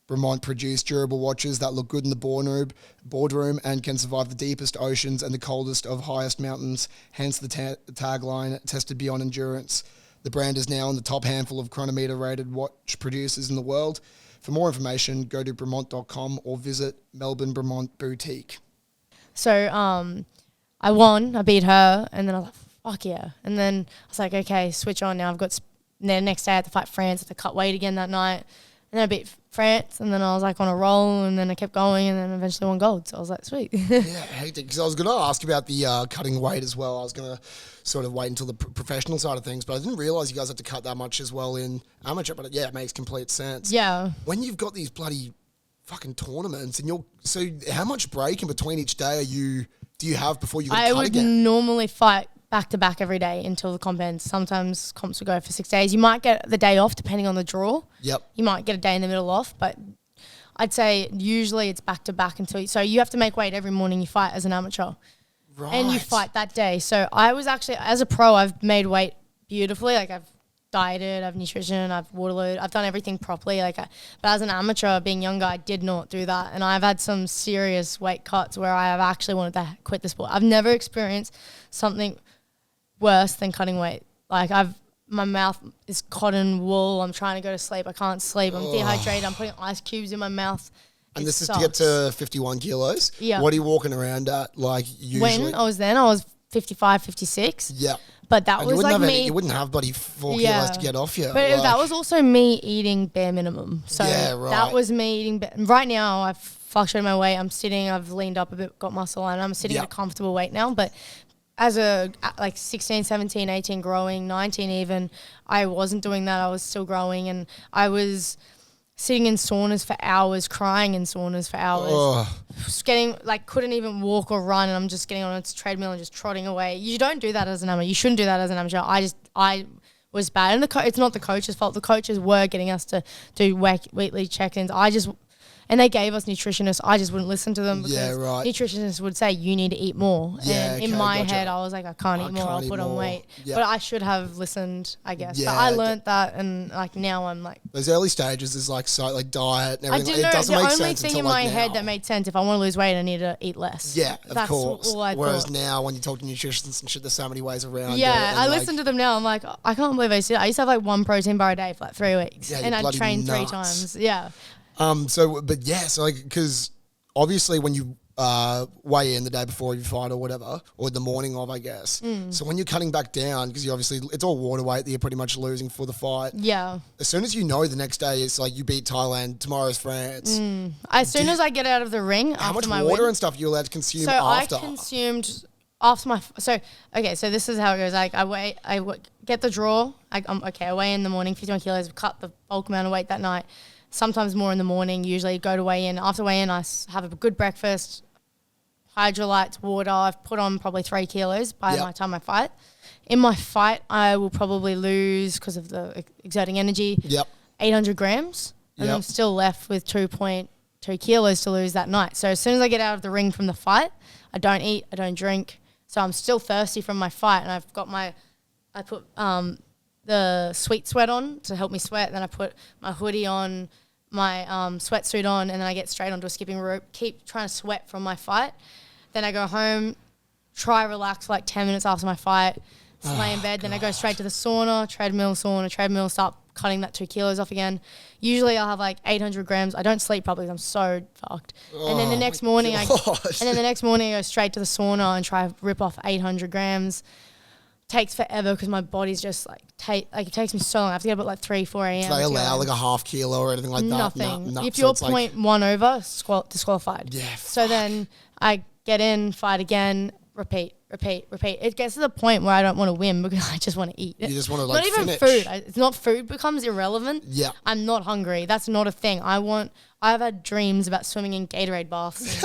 [SPEAKER 1] Bremont produce durable watches that look good in the boardroom and can survive the deepest oceans and the coldest of highest mountains, hence the tagline, tested beyond endurance. The brand is now in the top handful of chronometer-rated watch producers in the world. For more information, go to bremont.com or visit Melbourne Bremont Boutique.
[SPEAKER 2] So I won. I beat her, and then I was like, fuck yeah. And then I was like, okay, switch on now. The next day I had to fight France. I had to cut weight again that night. And then I beat France, and then I was like on a roll, and then I kept going, and then eventually won gold. So I was like, sweet.
[SPEAKER 1] Yeah, hectic. Because I was going to ask about the cutting weight as well. I was going to sort of wait until the professional side of things, but I didn't realise you guys had to cut that much as well in amateur. But yeah, it makes complete sense.
[SPEAKER 2] Yeah.
[SPEAKER 1] When you've got these bloody fucking tournaments, and so how much break in between each day do you have before you got to cut again?
[SPEAKER 2] I would normally fight back to back every day until the comp ends. Sometimes comps will go for 6 days. You might get the day off depending on the draw.
[SPEAKER 1] Yep.
[SPEAKER 2] You might get a day in the middle off, but I'd say usually it's back to back so you have to make weight every morning you fight as an amateur.
[SPEAKER 1] Right.
[SPEAKER 2] And you fight that day. So I was actually, as a pro, I've made weight beautifully. Like, I've dieted, I've nutrition, I've waterload, I've done everything properly. But as an amateur, being younger, I did not do that. And I've had some serious weight cuts where I have actually wanted to quit the sport. I've never experienced something worse than cutting weight. Like, my mouth is cotton wool. I'm trying to go to sleep. I can't sleep. I'm dehydrated. I'm putting ice cubes in my mouth.
[SPEAKER 1] And this is to get to 51 kilos?
[SPEAKER 2] Yeah.
[SPEAKER 1] What are you walking around at, like, usually?
[SPEAKER 2] When I was 55, 56.
[SPEAKER 1] Yeah.
[SPEAKER 2] But that was like me.
[SPEAKER 1] You wouldn't have bloody 4 kilos to get off you.
[SPEAKER 2] But that was also me eating bare minimum. So
[SPEAKER 1] right.
[SPEAKER 2] That was me eating. Right now, I've fluctuated my weight. I'm sitting. I've leaned up a bit, got muscle, and I'm sitting at a comfortable weight now. But as a like 16, 17, 18 growing, 19 even, I wasn't doing that. I was still growing, and I was sitting in saunas for hours, crying in saunas for hours, just getting like couldn't even walk or run, and I'm just getting on a treadmill and just trotting away. You don't do that as an amateur. You shouldn't do that as an amateur. I was bad, and it's not the coach's fault. The coaches were getting us to do weekly check-ins. And they gave us nutritionists. I just wouldn't listen to them because nutritionists would say, you need to eat more. Yeah, and in my head, I was like, I can't eat more. I'll put on weight. Yep. But I should have listened, I guess. Yeah, but I learned that, and like now I'm like...
[SPEAKER 1] Those early stages is like so like diet and everything.
[SPEAKER 2] It doesn't make sense. The only thing in my head that made sense, if I want to lose weight, I need to eat less.
[SPEAKER 1] Yeah, of course. Whereas now when you talk to nutritionists and shit, there's so many ways around it.
[SPEAKER 2] Yeah, I listen to them now. I'm like, I can't believe I used to have like 1 protein bar a day for like 3 weeks. Yeah, and I'd train 3 times. Yeah.
[SPEAKER 1] So like, because obviously when you weigh in the day before you fight or whatever, or the morning of, I guess. So when you're cutting back down, because you obviously, it's all water weight that you're pretty much losing for the fight.
[SPEAKER 2] Yeah.
[SPEAKER 1] As soon as you know the next day, it's like you beat Thailand, tomorrow's France.
[SPEAKER 2] As soon as I get out of the ring,
[SPEAKER 1] how
[SPEAKER 2] after
[SPEAKER 1] much water and stuff are you allowed to consume after?
[SPEAKER 2] So I consumed after my, so this is how it goes. Like I get the draw. I weigh in the morning, 51 kilos, cut the bulk amount of weight that night. Sometimes more in the morning, usually go to weigh in. After weigh in, I have a good breakfast, hydrolytes, water. I've put on probably 3 kilos by my time I fight. In my fight, I will probably lose, because of the exerting energy, 800 grams. And I'm still left with 2.2 kilos to lose that night. So as soon as I get out of the ring from the fight, I don't eat, I don't drink. So I'm still thirsty from my fight, and I've got I put the sweet sweat on to help me sweat. Then I put my hoodie on, my sweatsuit on, and then I get straight onto a skipping rope, keep trying to sweat from my fight. Then I go home, relax for like 10 minutes after my fight, lay in bed. Then I go straight to the sauna, treadmill, start cutting that 2 kilos off again. Usually I'll have like 800 grams. I don't sleep properly because I'm so fucked. And then the next morning, I go straight to the sauna and try to rip off 800 grams. Takes forever because my body's just like it takes me so long. I have to get up at like 3, 4 a.m.
[SPEAKER 1] Do they allow like a half kilo or anything like that?
[SPEAKER 2] Nothing. If you're 0.1 over, disqualified.
[SPEAKER 1] Yeah.
[SPEAKER 2] So then I get in, fight again, repeat. It gets to the point where I don't want to win because I just want to eat.
[SPEAKER 1] You just want to like
[SPEAKER 2] not even food. It's not food becomes irrelevant.
[SPEAKER 1] Yeah.
[SPEAKER 2] I'm not hungry. That's not a thing. I've had dreams about swimming in Gatorade baths.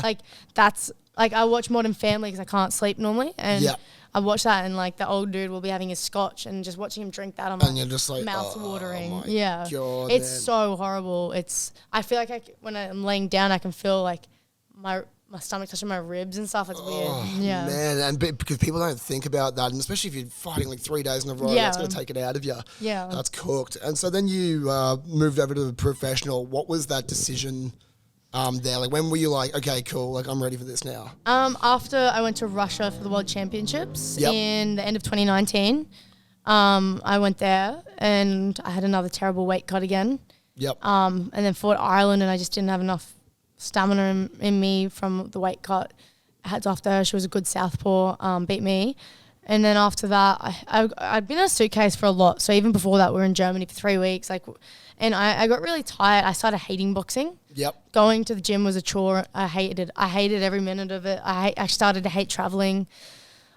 [SPEAKER 2] And I watch Modern Family because I can't sleep normally, and I watch that, and like the old dude will be having his scotch, and just watching him drink that, I'm like,
[SPEAKER 1] you're just like
[SPEAKER 2] mouth watering.
[SPEAKER 1] My God,
[SPEAKER 2] it's so horrible. I feel like when I'm laying down, I can feel like my stomach touching my ribs and stuff. It's weird. Yeah,
[SPEAKER 1] man, and because people don't think about that, and especially if you're fighting like 3 days in a row, that's going to take it out of you.
[SPEAKER 2] Yeah,
[SPEAKER 1] that's cooked. And so then you moved over to the professional. What was that decision? There, like, when were you like, okay, cool, like I'm ready for this now?
[SPEAKER 2] After I went to Russia for the World Championships in the end of 2019, I went there and I had another terrible weight cut again. And then fought Ireland, and I just didn't have enough stamina in me from the weight cut. Hats off to her, she was a good southpaw, beat me. And then after that, I'd been in a suitcase for a lot. So even before that, we were in Germany for 3 weeks. And I got really tired. I started hating boxing. Going to the gym was a chore. I hated every minute of it. I started to hate traveling.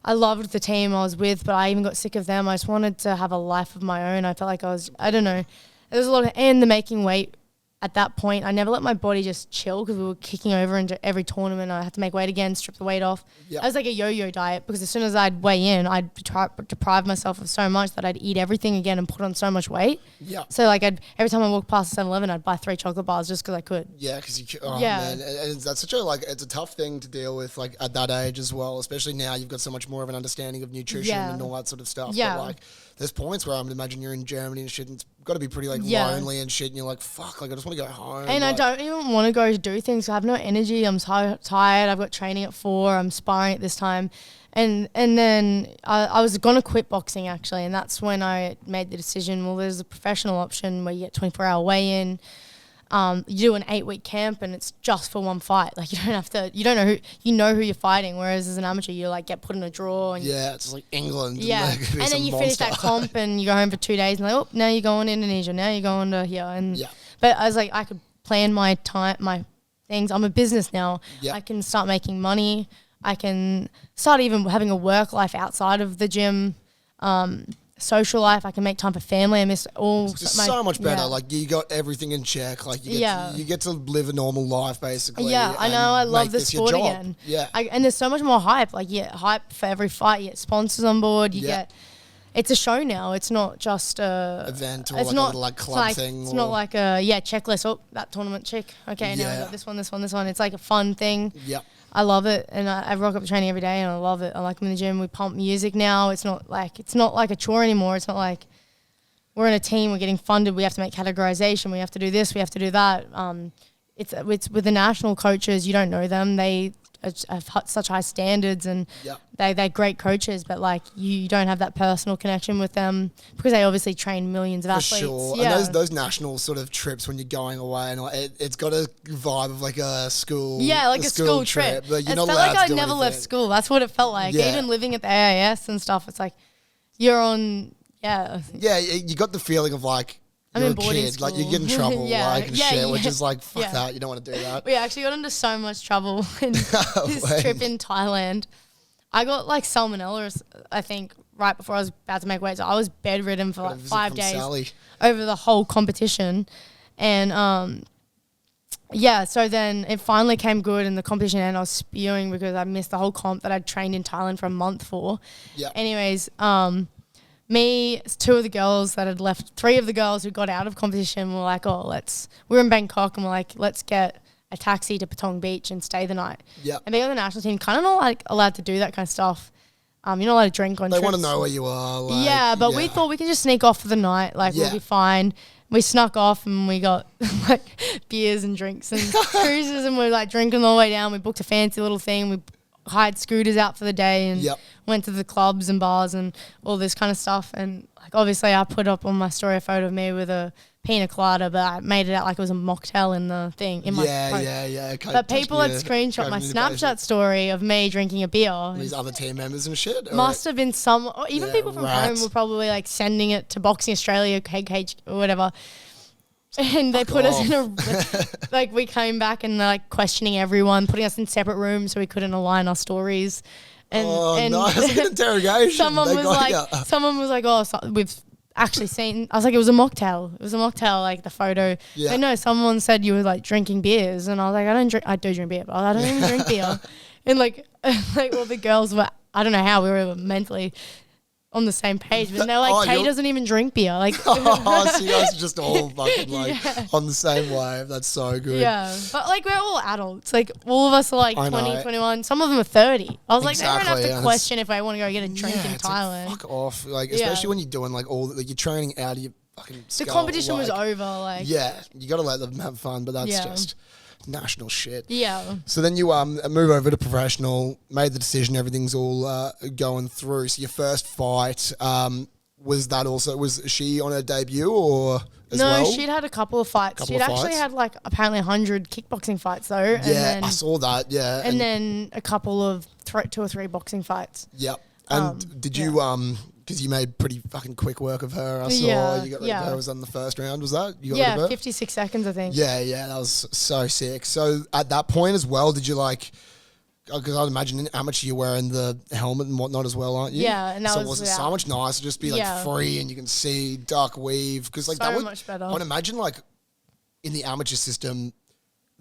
[SPEAKER 2] I loved the team I was with, but I even got sick of them. I just wanted to have a life of my own. I felt like I don't know. There was a lot of, and the making weight. At that point, I never let my body just chill because we were kicking over into every tournament. I had to make weight again, strip the weight off. I was like a yo-yo diet because as soon as I'd weigh in, I'd deprive myself of so much that I'd eat everything again and put on so much weight. So like every time I walked past 7-Eleven, I'd buy 3 chocolate bars just because I could. Yeah, because you could. Man.
[SPEAKER 1] And that's such a it's a tough thing to deal with like at that age as well, especially now you've got so much more of an understanding of nutrition and all that sort of stuff. But like there's points where I would imagine you're in Germany and shit, and it's got to be pretty lonely and shit, and you're like, fuck, like I just want to go home.
[SPEAKER 2] And I don't even want to go do things. I have no energy. I'm so tired. I've got training at 4. I'm sparring at this time. And then I was going to quit boxing actually, and that's when I made the decision, well, there's a professional option where you get 24-hour weigh-in. You do an 8-week camp and it's just for one fight. Like you don't know who you're fighting. Whereas as an amateur, you like get put in a draw. And
[SPEAKER 1] it's like England.
[SPEAKER 2] Yeah. And then you finish that comp and you go home for 2 days and like, oh, now you're going to Indonesia. Now you're going to here. But I was like, I could plan my time, my things. I'm a business now. I can start making money. I can start even having a work life outside of the gym. Social life, I can make time for family. I miss all.
[SPEAKER 1] It's just so much better. Like you got everything in check. Like you get to live a normal life basically.
[SPEAKER 2] Yeah, I know. I love the sport again.
[SPEAKER 1] Yeah,
[SPEAKER 2] and there's so much more hype. Like hype for every fight. You get sponsors on board. You get. It's a show now. It's not just a
[SPEAKER 1] event or like a little like club thing.
[SPEAKER 2] It's not like a checklist. Oh, that tournament check. Okay, now I got this one. It's like a fun thing.
[SPEAKER 1] Yeah.
[SPEAKER 2] I love it, and I rock up to training every day, and I love it. I like them in the gym. We pump music now. It's not like a chore anymore. It's not like we're in a team. We're getting funded. We have to make categorization. We have to do this. We have to do that. It's with the national coaches. You don't know them. They have such high standards, and they're great coaches. But like you don't have that personal connection with them because they obviously train millions of athletes.
[SPEAKER 1] For sure. Yeah. And those national sort of trips when you're going away, and it's got a vibe of like a school.
[SPEAKER 2] Yeah, like a school trip.
[SPEAKER 1] But you're
[SPEAKER 2] it
[SPEAKER 1] not
[SPEAKER 2] felt
[SPEAKER 1] allowed
[SPEAKER 2] like
[SPEAKER 1] to
[SPEAKER 2] I never left school. That's what it felt like.
[SPEAKER 1] Yeah.
[SPEAKER 2] Even living at the AIS and stuff, it's like you're on. Yeah.
[SPEAKER 1] Yeah, you got the feeling of like. You're a kid, like you get in trouble, which is like, fuck that, you don't want to do that.
[SPEAKER 2] We actually got into so much trouble in this trip in Thailand. I got like salmonella, I think, right before I was about to make weight. So I was bedridden for like 5 days over the whole competition. And so then it finally came good in the competition and I was spewing because I missed the whole comp that I'd trained in Thailand for a month for.
[SPEAKER 1] Yeah.
[SPEAKER 2] Anyways, me, 2 of the girls that had left, 3 of the girls who got out of competition were like, we were in Bangkok and we're like, let's get a taxi to Patong Beach and stay the night.
[SPEAKER 1] Yeah.
[SPEAKER 2] And being on the national team, kind of not like allowed to do that kind of stuff. You're not allowed to drink on trips.
[SPEAKER 1] They want to know where you are.
[SPEAKER 2] But we thought we could just sneak off for the night. Like, we'll be fine. We snuck off and we got like beers and drinks and cruises and we were like drinking all the way down. We booked a fancy little thing. We hired scooters out for the day and went to the clubs and bars and all this kind of stuff. And like obviously I put up on my story a photo of me with a pina colada, but I made it out like it was a mocktail in the thing. But people had screenshot my Snapchat story of me drinking a beer.
[SPEAKER 1] These other team members and shit?
[SPEAKER 2] Must have been some, or even people from home were probably like sending it to Boxing Australia, KKH or whatever. And they put us in a, like we came back and they're like questioning everyone, putting us in separate rooms so we couldn't align our stories. And,
[SPEAKER 1] nice, like an interrogation.
[SPEAKER 2] Someone was like, we've actually seen, I was like, it was a mocktail. It was a mocktail, like the photo. Yeah. But no, someone said you were like drinking beers. And I was like, I do drink beer, but I don't even drink beer. And like all the girls were, I don't know how we were mentally on the same page, but they're like, Kay doesn't even drink beer. Like,
[SPEAKER 1] so you guys are just all fucking like on the same wave. That's so good.
[SPEAKER 2] Yeah, but like we're all adults. Like all of us are like 20, 21. Some of them are 30. I was like, they don't have to question if I want to go get a drink in Thailand.
[SPEAKER 1] Like, fuck off. Like especially when you're doing like like you're training out of your fucking skull.
[SPEAKER 2] The competition was over. Like
[SPEAKER 1] you got to let them have fun, but that's just national shit.
[SPEAKER 2] Yeah.
[SPEAKER 1] So then you move over to professional, made the decision, everything's all going through. So your first fight, was she on her debut or as well?
[SPEAKER 2] No, she'd had a couple of fights. She'd actually had like apparently 100 kickboxing fights though. And then,
[SPEAKER 1] I saw that, yeah.
[SPEAKER 2] And then a couple of 2 or 3 boxing fights.
[SPEAKER 1] Yep. And did you because you made pretty fucking quick work of her. I saw you got her was on the first round. Was that? You got rid of her?
[SPEAKER 2] 56 seconds, I think.
[SPEAKER 1] Yeah, that was so sick. So at that point as well, did you like? Because I'd imagine in amateur you're wearing the helmet and whatnot as well, aren't you?
[SPEAKER 2] Yeah, and that
[SPEAKER 1] was it so much nicer to just be like free and you can see duck weave because like that would
[SPEAKER 2] much better.
[SPEAKER 1] I'd imagine like in the amateur system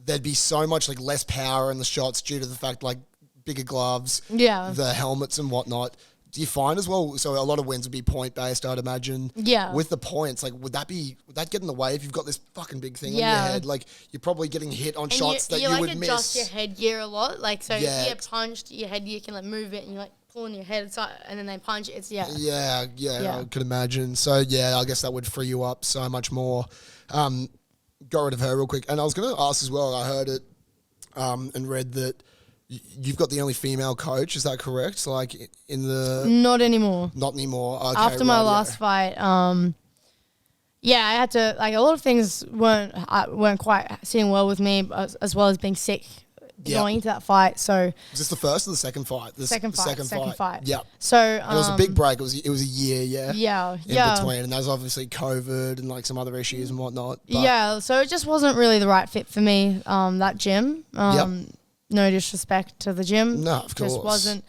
[SPEAKER 1] there'd be so much like less power in the shots due to the fact like bigger gloves, the helmets and whatnot. Do you find as well? So a lot of wins would be point based, I'd imagine.
[SPEAKER 2] Yeah.
[SPEAKER 1] With the points, like would that get in the way if you've got this fucking big thing on your head? Like you're probably getting hit on shots that you would miss. You
[SPEAKER 2] adjust your headgear a lot, like so. If you get punched, your headgear can like move it, and you like pulling your head aside, and then they punch it. It's
[SPEAKER 1] Yeah, I could imagine. So I guess that would free you up so much more. Got rid of her real quick, and I was going to ask as well. I heard it and read that. You've got the only female coach, is that correct? Like in the...
[SPEAKER 2] Not anymore.
[SPEAKER 1] Not anymore. Okay,
[SPEAKER 2] after my last fight, I had to... Like a lot of things weren't quite sitting well with me, as well as being sick going into that fight. So...
[SPEAKER 1] Was this the first or the second fight?
[SPEAKER 2] Second fight.
[SPEAKER 1] Yeah.
[SPEAKER 2] So...
[SPEAKER 1] and it was a big break. It was a year,
[SPEAKER 2] Yeah.
[SPEAKER 1] In between. And that was obviously COVID and like some other issues and whatnot. But
[SPEAKER 2] so it just wasn't really the right fit for me, that gym. no disrespect to the gym.
[SPEAKER 1] No, of course.
[SPEAKER 2] Just wasn't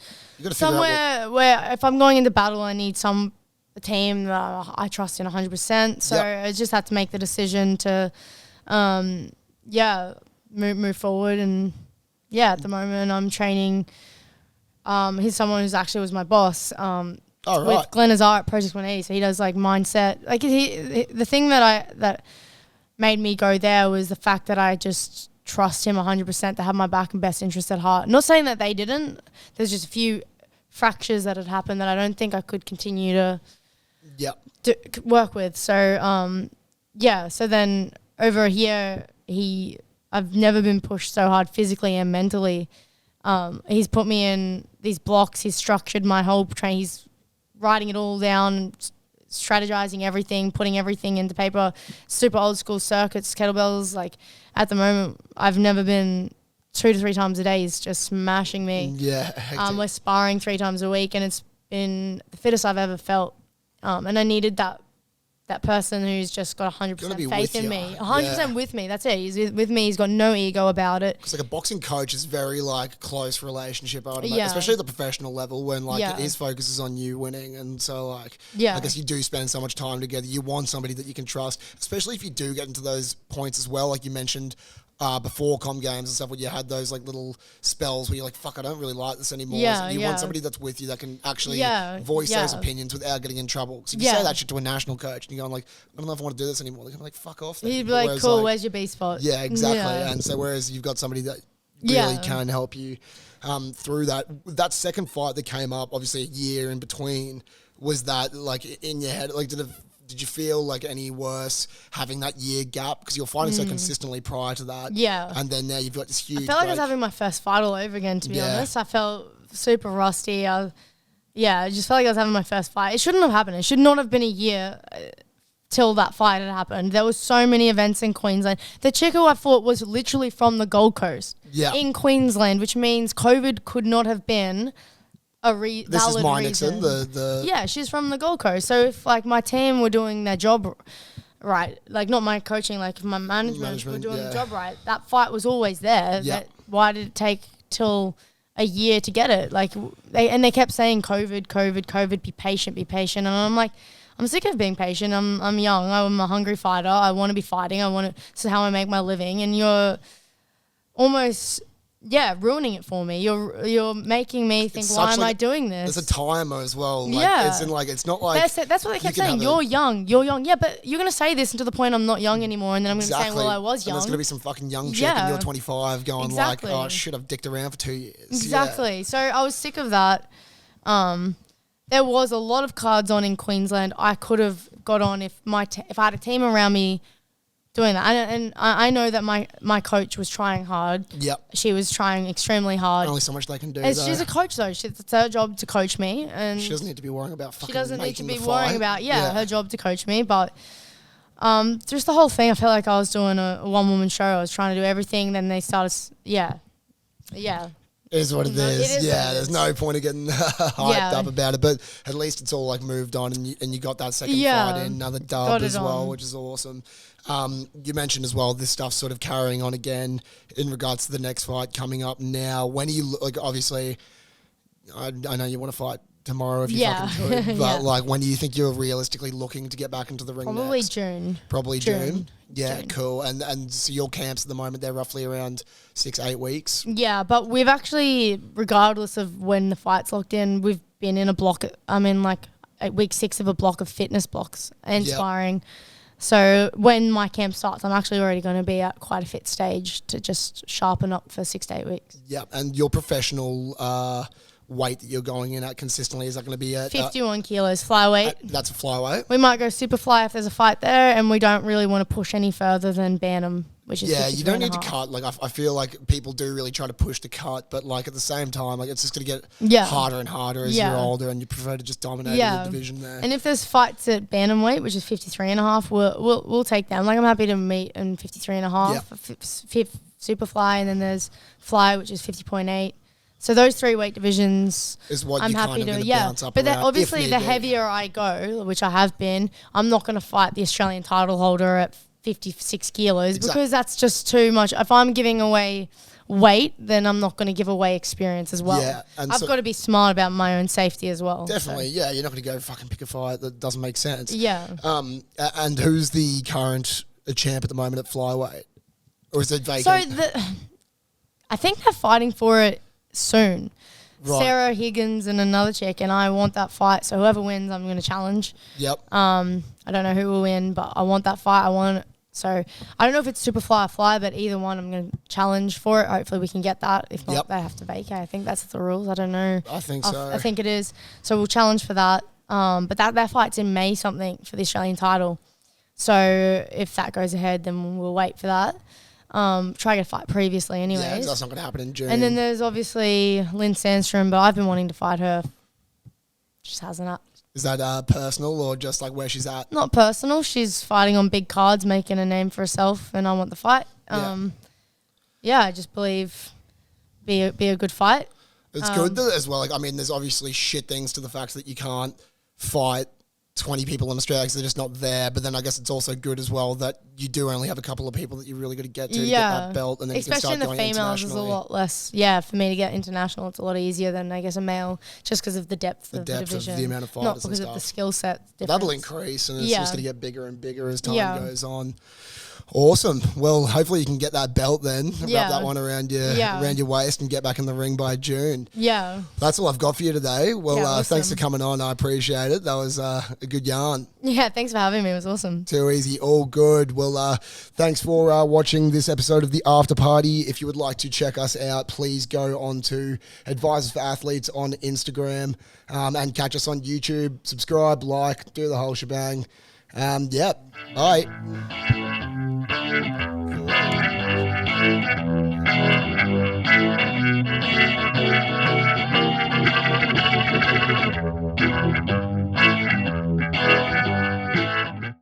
[SPEAKER 1] somewhere
[SPEAKER 2] where if I'm going into battle, I need a team that I trust in 100%. So I just had to make the decision to, move forward. And at the moment I'm training. He's someone who's actually was my boss. With Glenn Azar at Project 180. So he does like mindset. Like the thing that made me go there was the fact that I just trust him 100% to have my back and best interest at heart. Not saying that they didn't. There's just a few fractures that had happened that I don't think I could continue to work with. So so then over here I've never been pushed so hard physically and mentally. He's put me in these blocks. He's structured my whole training. He's writing it all down, strategizing everything, putting everything into paper. Super old school circuits, kettlebells. Like at the moment, I've never been 2 to 3 times a day. He's just smashing me.
[SPEAKER 1] Yeah.
[SPEAKER 2] We're sparring 3 times a week, and it's been the fittest I've ever felt. And I needed that person who's just got 100% faith in me. 100% with me. That's it. He's with me. He's got no ego about it.
[SPEAKER 1] Because like a boxing coach is very like close relationship, I would imagine, especially at the professional level when like his focus is on you winning. And so like, I guess you do spend so much time together. You want somebody that you can trust, especially if you do get into those points as well. Like you mentioned, before Com Games and stuff, where you had those like little spells where you're like, fuck, I don't really like this anymore. So you want somebody that's with you that can actually voice those opinions without getting in trouble. So if you say that shit to a national coach and you're going like, I don't know if I want to do this anymore, they're like, fuck off.
[SPEAKER 2] He'd be like, cool, where's your B spot?
[SPEAKER 1] Yeah, exactly. And so whereas you've got somebody that really can help you through that second fight that came up, obviously a year in between, was that like in your head, like did you feel like any worse having that year gap? Because you're fighting so consistently prior to that. Yeah. And then now you've got this huge
[SPEAKER 2] I felt like I was having my first fight all over again, to be honest. I felt super rusty. I just felt like I was having my first fight. It shouldn't have happened. It should not have been a year till that fight had happened. There was so many events in Queensland. The chick who I fought was literally from the Gold Coast in Queensland, which means COVID could not have been a valid reason. This is Nixon, she's from the Gold Coast. So if like my team were doing their job right, like not my coaching, like if my management were doing the job right, that fight was always there. Why did it take till a year to get it? Like they kept saying COVID, be patient. And I'm like, I'm sick of being patient. I'm young. I'm a hungry fighter. I want to be fighting. This is how I make my living. And you're almost ruining it for me. You're making me think, why am I doing this?
[SPEAKER 1] There's a timer as well. Like, it's not like
[SPEAKER 2] that's what they kept saying. You're young. Yeah, but you're gonna say this until the point I'm not young anymore, and then I'm gonna say, well, I was young.
[SPEAKER 1] And there's gonna be some fucking young chick, and you're 25, going like, oh shit, I've dicked around for 2 years.
[SPEAKER 2] Exactly. Yeah. So I was sick of that. There was a lot of cards on in Queensland. I could have got on if if I had a team around me doing that. And I know that my coach was trying hard. Yep. She was trying extremely hard.
[SPEAKER 1] Only so much they can do,
[SPEAKER 2] She's a coach, though. It's her job to coach me. And
[SPEAKER 1] she doesn't need to be worrying about fucking
[SPEAKER 2] She doesn't need to be
[SPEAKER 1] worrying
[SPEAKER 2] about, her job to coach me. But just the whole thing, I felt like I was doing a one-woman show. I was trying to do everything. Then they started, Yeah.
[SPEAKER 1] It is what it is. There's no point of getting hyped up about it, but at least it's all like moved on, and you got that second fight in, another dub as well, which is awesome. You mentioned as well this stuff sort of carrying on again in regards to the next fight coming up now. When are you, like, obviously, I know you want to fight tomorrow if you fucking could, but like, when do you think you're realistically looking to get back into the ring?
[SPEAKER 2] Probably June.
[SPEAKER 1] Probably June. Yeah, June. Cool. And so your camps at the moment, they're roughly around 6-8 weeks.
[SPEAKER 2] Yeah, but we've actually, regardless of when the fight's locked in, we've been in a block. I'm in like week 6 of a block of fitness blocks and sparring. So when my camp starts, I'm actually already going to be at quite a fit stage to just sharpen up for 6 to 8 weeks.
[SPEAKER 1] Yeah, and your professional weight that you're going in at consistently, is that going to be at
[SPEAKER 2] 51 kilos flyweight?
[SPEAKER 1] That's a flyweight.
[SPEAKER 2] We might go super fly if there's a fight there, and we don't really want to push any further than Bantam, which is
[SPEAKER 1] you don't need to cut. Like I feel like people do really try to push the cut, but like at the same time, like it's just going to get harder and harder as you're older, and you prefer to just dominate the division there.
[SPEAKER 2] And if there's fights at bantamweight, which is 53.5, we'll take them. Like I'm happy to meet in 53.5, super fly, and then there's fly, which is 50.8. So those 3 weight divisions
[SPEAKER 1] is what
[SPEAKER 2] I'm happy to bounce up. But obviously the heavier I go, which I have been, I'm not going to fight the Australian title holder at 56 kilos because that's just too much. If I'm giving away weight, then I'm not going to give away experience as well. Yeah, and I've got to be smart about my own safety as well.
[SPEAKER 1] Definitely, yeah. You're not going to go fucking pick a fight that doesn't make sense.
[SPEAKER 2] Yeah.
[SPEAKER 1] And who's the current champ at the moment at flyweight? Or is it vacant?
[SPEAKER 2] So I think they're fighting for it soon.
[SPEAKER 1] Right.
[SPEAKER 2] Sarah Higgins and another chick, and I want that fight. So whoever wins, I'm going to challenge.
[SPEAKER 1] Yep.
[SPEAKER 2] I don't know who will win, but I want that fight. So I don't know if it's super fly or fly, but either one I'm going to challenge for it. Hopefully we can get that. If not, they have to vacate. I think that's the rules. I don't know.
[SPEAKER 1] I think so.
[SPEAKER 2] I think it is. So we'll challenge for that. But that fight's in May something for the Australian title. So if that goes ahead, then we'll wait for that. Try to get a fight previously anyways.
[SPEAKER 1] Yeah, that's not going to happen in June.
[SPEAKER 2] And then there's obviously Lynn Sandstrom, but I've been wanting to fight her. Just hasn't.
[SPEAKER 1] Is that personal or just like where she's at?
[SPEAKER 2] Not personal. She's fighting on big cards, making a name for herself, and I want the fight. Yeah, I just believe be a good fight.
[SPEAKER 1] It's good as well. Like, I mean, there's obviously shit things to the fact that you can't fight 20 people in Australia because they're just not there. But then I guess it's also good as well that you do only have a couple of people that you really got to get get that belt, and then
[SPEAKER 2] especially
[SPEAKER 1] you can start
[SPEAKER 2] in the females, is a lot less. Yeah, for me to get international, it's a lot easier than I guess a male, just because of the depth of the division,
[SPEAKER 1] of the amount of fighters,
[SPEAKER 2] not because of the skill set.
[SPEAKER 1] That'll increase, and it's just going to get bigger and bigger as time goes on. Awesome. Well, hopefully you can get that belt then. Wrap that one around your waist and get back in the ring by June.
[SPEAKER 2] Yeah.
[SPEAKER 1] That's all I've got for you today. Well, awesome. Thanks for coming on. I appreciate it. That was a good yarn.
[SPEAKER 2] Yeah, thanks for having me. It was awesome.
[SPEAKER 1] Too easy. All good. Well, thanks for watching this episode of The After Party. If you would like to check us out, please go on to Advisors for Athletes on Instagram and catch us on YouTube. Subscribe, like, do the whole shebang. Bye.